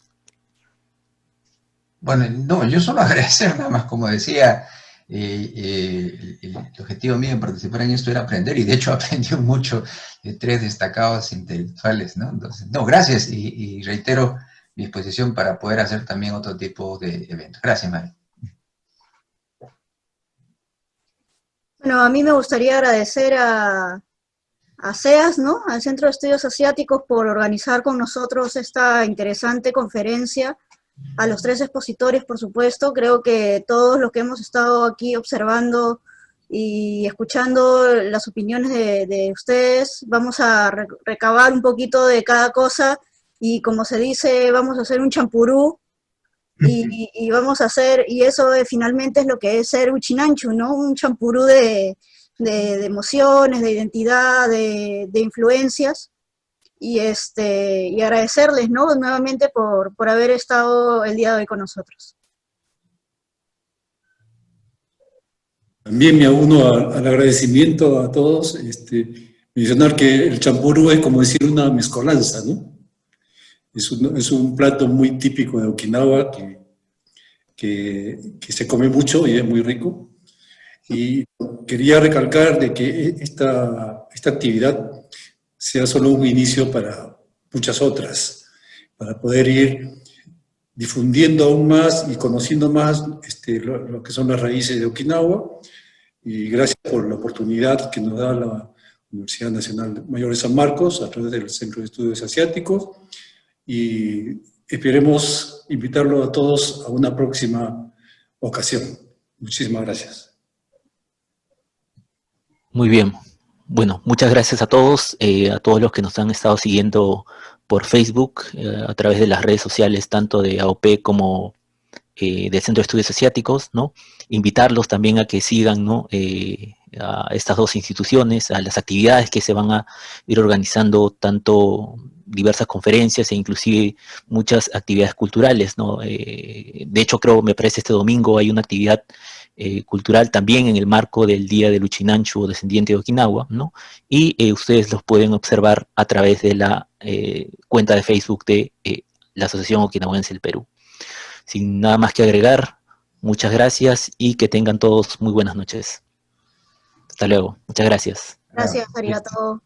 Bueno, no, yo solo agradecer nada más, como decía, el objetivo mío en participar en esto era aprender, y de hecho aprendí mucho de tres destacados intelectuales, ¿no? Entonces, no, gracias, y reitero mi disposición para poder hacer también otro tipo de eventos. Gracias, Mari. Bueno, a mí me gustaría agradecer a CEAS, ¿no? Al Centro de Estudios Asiáticos, por organizar con nosotros esta interesante conferencia. A los tres expositores, por supuesto. Creo que todos los que hemos estado aquí observando y escuchando las opiniones de ustedes, vamos a recabar un poquito de cada cosa, y como se dice, vamos a hacer un champurú, y vamos a hacer, y eso finalmente es lo que es ser Uchinanchu, ¿no? Un champurú de emociones, de identidad, de influencias. Y agradecerles, ¿no? Nuevamente por haber estado el día de hoy con nosotros. También me uno al agradecimiento a todos, mencionar que el champurú es como decir una mezcolanza, ¿no? Es un plato muy típico de Okinawa que se come mucho y es muy rico. Y quería recalcar de que esta actividad sea solo un inicio para muchas otras, para poder ir difundiendo aún más y conociendo más lo que son las raíces de Okinawa. Y gracias por la oportunidad que nos da la Universidad Nacional Mayor de San Marcos a través del Centro de Estudios Asiáticos, y esperemos invitarlo a todos a una próxima ocasión. Muchísimas gracias. Muy bien. Bueno, muchas gracias a todos los que nos han estado siguiendo por Facebook, a través de las redes sociales, tanto de AOP como del Centro de Estudios Asiáticos, ¿no? Invitarlos también a que sigan, ¿no? A estas dos instituciones, a las actividades que se van a ir organizando, tanto diversas conferencias e inclusive muchas actividades culturales, ¿no? De hecho, me parece este domingo hay una actividad cultural también en el marco del Día del Uchinanchu o descendiente de Okinawa, ¿no? Y ustedes los pueden observar a través de la cuenta de Facebook de la Asociación Okinawense del Perú. Sin nada más que agregar, muchas gracias y que tengan todos muy buenas noches. Hasta luego. Muchas gracias. Gracias, arigato.